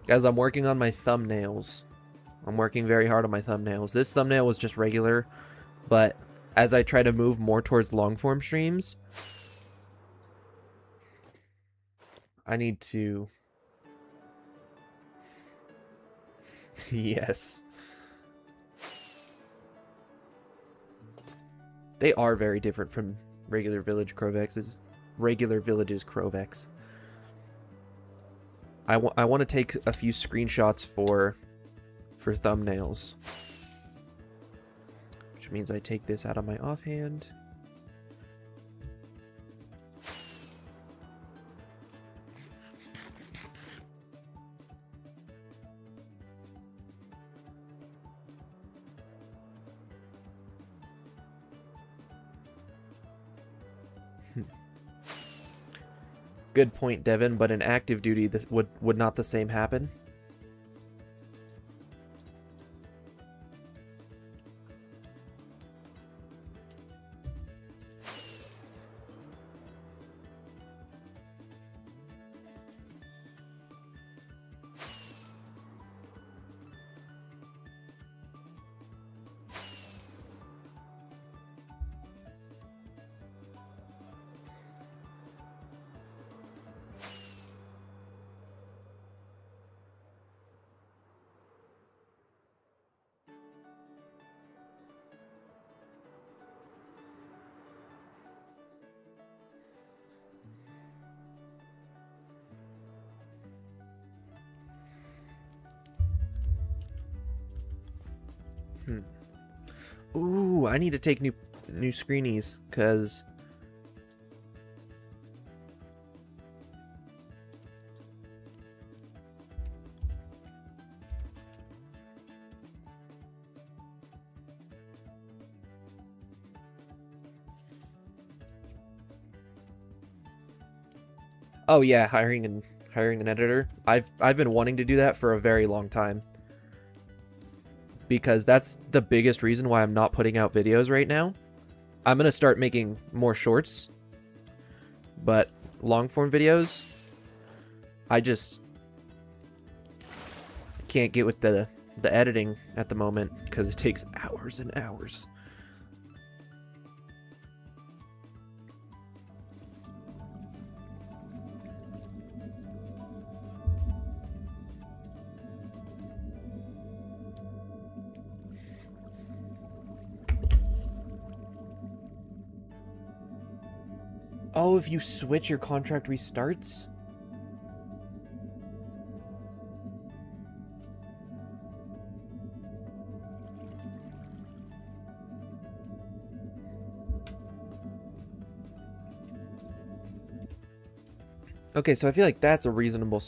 Speaker 1: Guys, I'm working on my thumbnails. I'm working very hard on my thumbnails. This thumbnail was just regular, but as I try to move more towards long form streams, I need to... Yes. They are very different from regular village Crovexes. Regular villages Crovex. I want to take a few screenshots for thumbnails. Which means I take this out of my offhand. Good point, Devin, but in active duty, this would not the same happen? Ooh, I need to take new screenies, cause oh yeah, hiring an editor. I've been wanting to do that for a very long time. Because that's the biggest reason why I'm not putting out videos right now. I'm going to start making more shorts. But long form videos, I just can't get with the editing at the moment because it takes hours and hours. Oh, if you switch, your contract restarts? Okay, so I feel like that's a reasonable...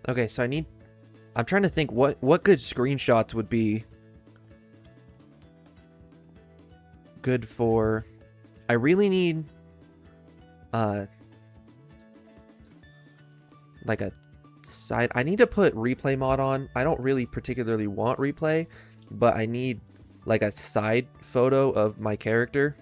Speaker 1: Okay, so I'm trying to think what good screenshots would be good for. I really need like a side. I need to put replay mod on. I don't really particularly want replay, but I need like a side photo of my character.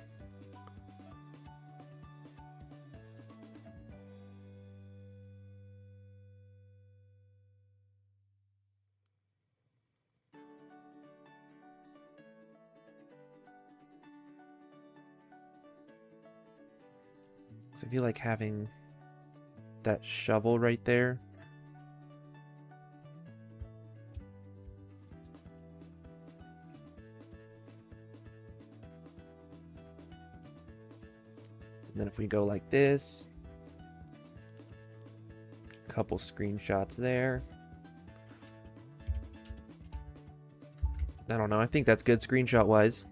Speaker 1: So I feel like having that shovel right there. And then if we go like this, couple screenshots there. I don't know. I think that's good screenshot wise.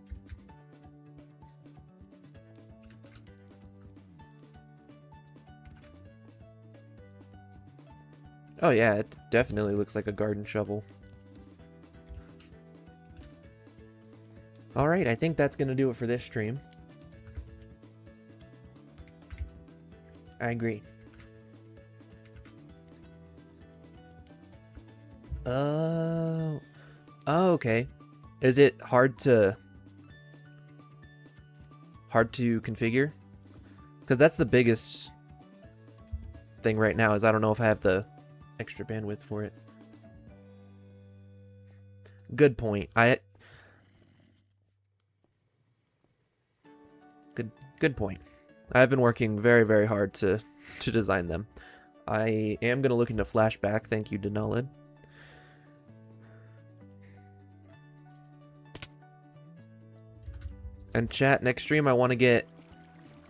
Speaker 1: Oh yeah, it definitely looks like a garden shovel. Alright, I think that's going to do it for this stream. I agree. Oh, okay. Is it hard to configure? Because that's the biggest thing right now, is I don't know if I have the extra bandwidth for it. Good point. Good point. I've been working very, very hard to design them. I am going to look into Flashback. Thank you, Denolid. And chat, next stream I want to get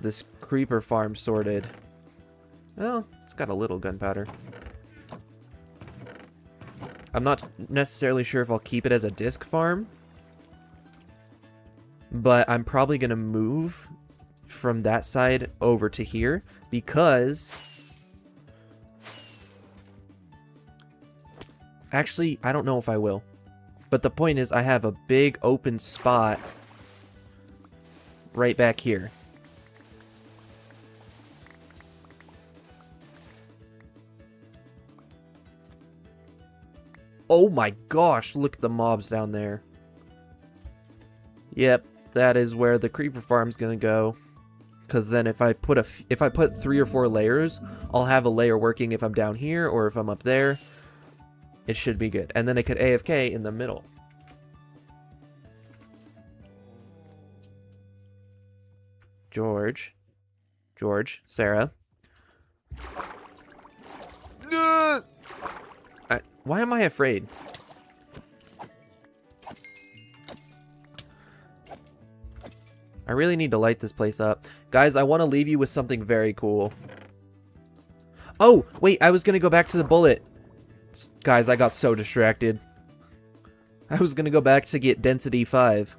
Speaker 1: this creeper farm sorted. Well, it's got a little gunpowder. I'm not necessarily sure if I'll keep it as a disc farm, but I'm probably going to move from that side over to here because actually, I don't know if I will. But the point is I have a big open spot right back here. Oh my gosh, look at the mobs down there. Yep, that is where the creeper farm's gonna go. Because then if I put 3 or 4 layers, I'll have a layer working if I'm down here or if I'm up there. It should be good. And then it could AFK in the middle. George, Sarah. Why am I afraid? I really need to light this place up. Guys, I want to leave you with something very cool. Oh, wait, I was going to go back to the bullet. Guys, I got so distracted. I was going to go back to get density 5.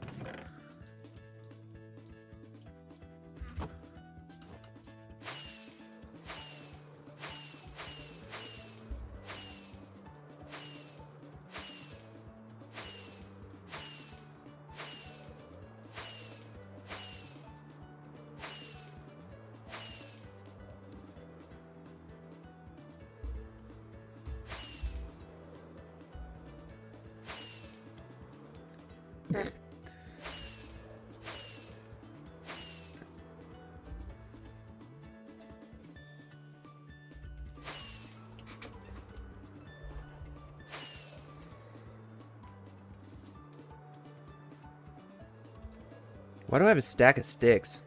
Speaker 1: Why do I have a stack of sticks?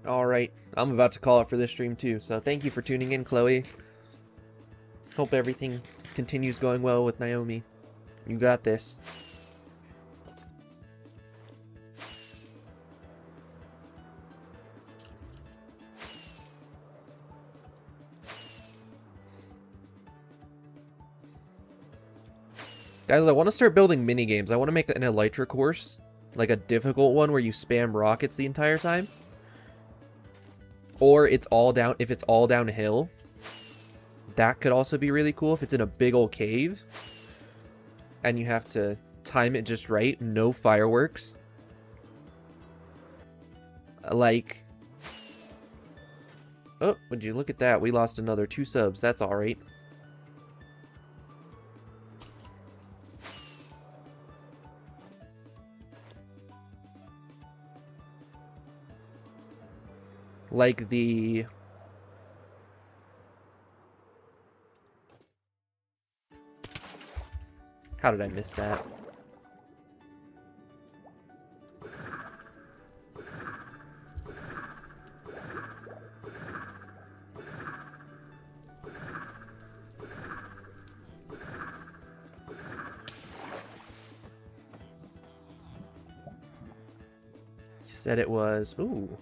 Speaker 1: Alright, I'm about to call it for this stream too, so thank you for tuning in, Chloe. Hope everything continues going well with Naomi. You got this. Guys, I want to start building mini games. I want to make an Elytra course, like a difficult one where you spam rockets the entire time. Or it's all down, if it's all downhill. That could also be really cool if it's in a big old cave. And you have to time it just right, no fireworks. Like, oh, would you look at that? We lost another 2 subs. That's all right. Like the... How did I miss that? You said it was... Ooh.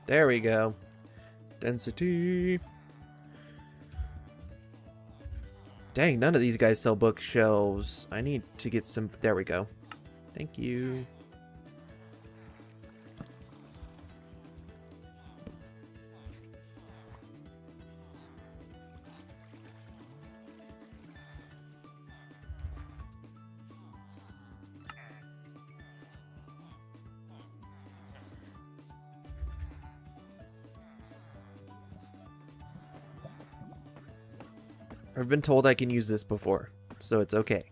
Speaker 1: There we go. Density. Dang, none of these guys sell bookshelves. I need to get some... There we go. Thank you. I've been told I can use this before, so it's okay.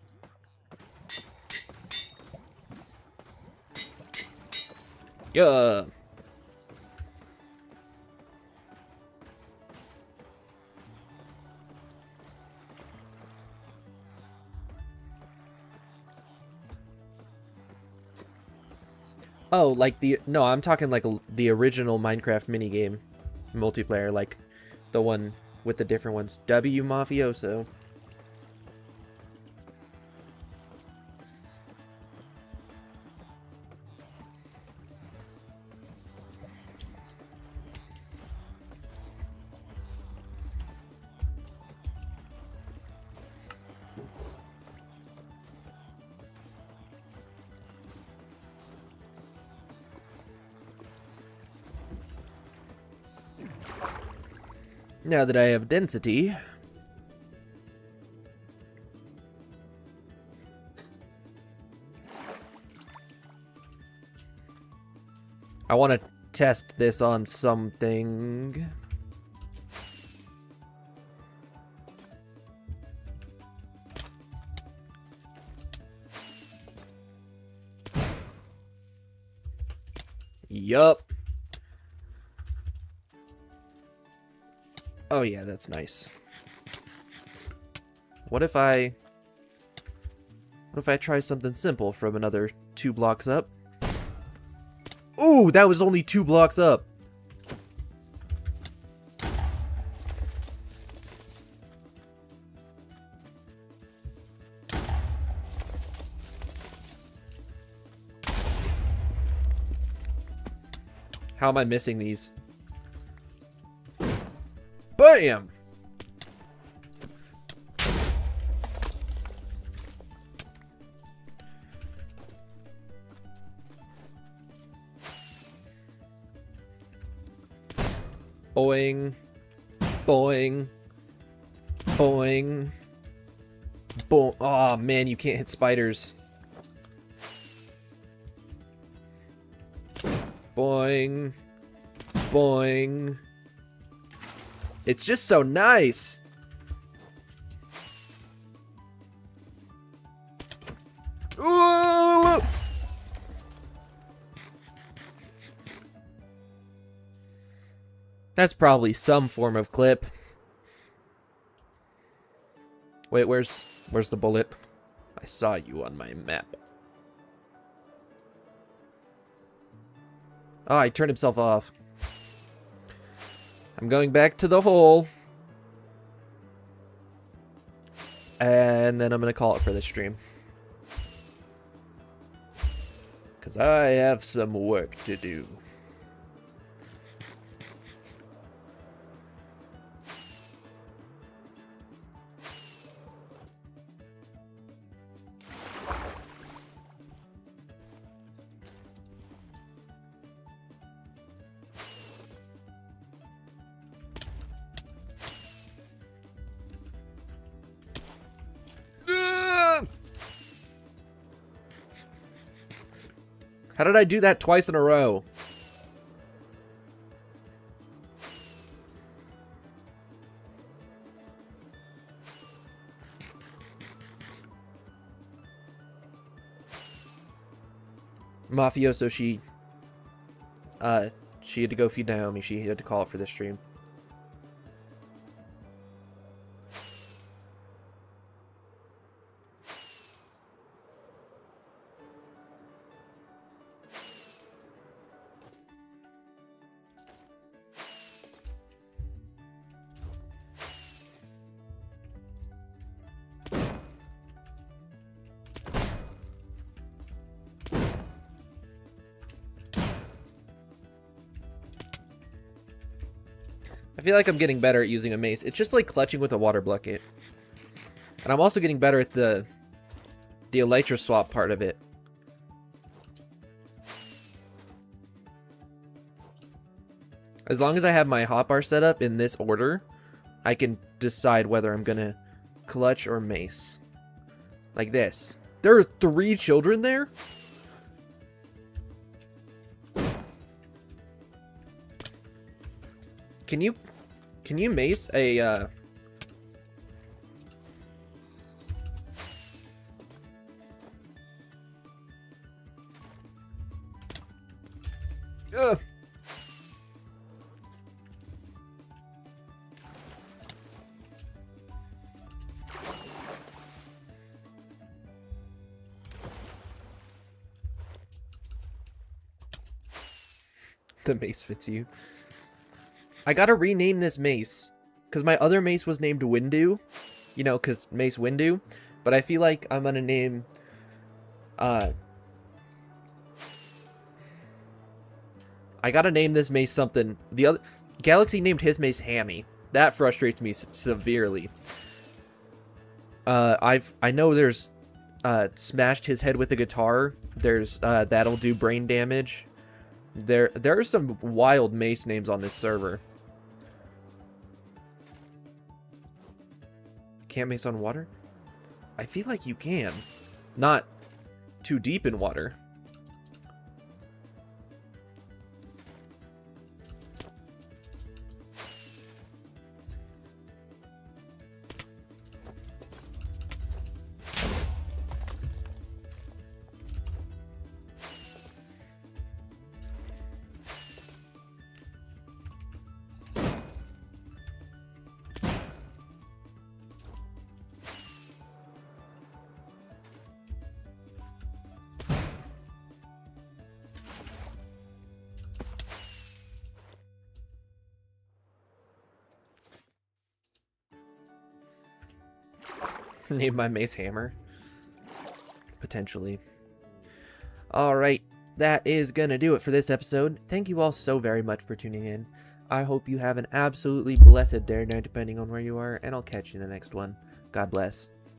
Speaker 1: Yeah. Oh, like the... No, I'm talking like the original Minecraft minigame multiplayer, like the one with the different ones. W Mafioso. Now that I have density, I want to test this on something. Yup. Oh yeah, that's nice. What if I try something simple from another 2 blocks up? Ooh, that was only 2 blocks up. How am I missing these? Bam! Boing. Boing. Boing. Boing. Oh man, you can't hit spiders. Boing. Boing. It's just so nice. Ooh. That's probably some form of clip. Wait, where's the bullet? I saw you on my map. Oh, he turned himself off. I'm going back to the hole. And then I'm going to call it for this stream. 'Cause I have some work to do. How did I do that twice in a row? Mafioso, she had to go feed Naomi. She had to call it for this stream. I feel like I'm getting better at using a mace. It's just like clutching with a water bucket. And I'm also getting better at the elytra swap part of it. As long as I have my hotbar set up in this order, I can decide whether I'm gonna clutch or mace. Like this. There are 3 children there? Can you mace a Ugh. The mace fits you. I gotta rename this mace, because my other mace was named Windu, you know, because Mace Windu, but I feel like I'm gonna name, I gotta name this mace something. The other, Galaxy named his mace Hammy. That frustrates me severely. I know there's, smashed his head with a guitar. There's, that'll do brain damage. There are some wild mace names on this server. Can't mace on water? I feel like you can. Not too deep in water. Name my mace Hammer. Potentially. Alright, that is gonna do it for this episode. Thank you all so very much for tuning in. I hope you have an absolutely blessed day or night depending on where you are, and I'll catch you in the next one. God bless.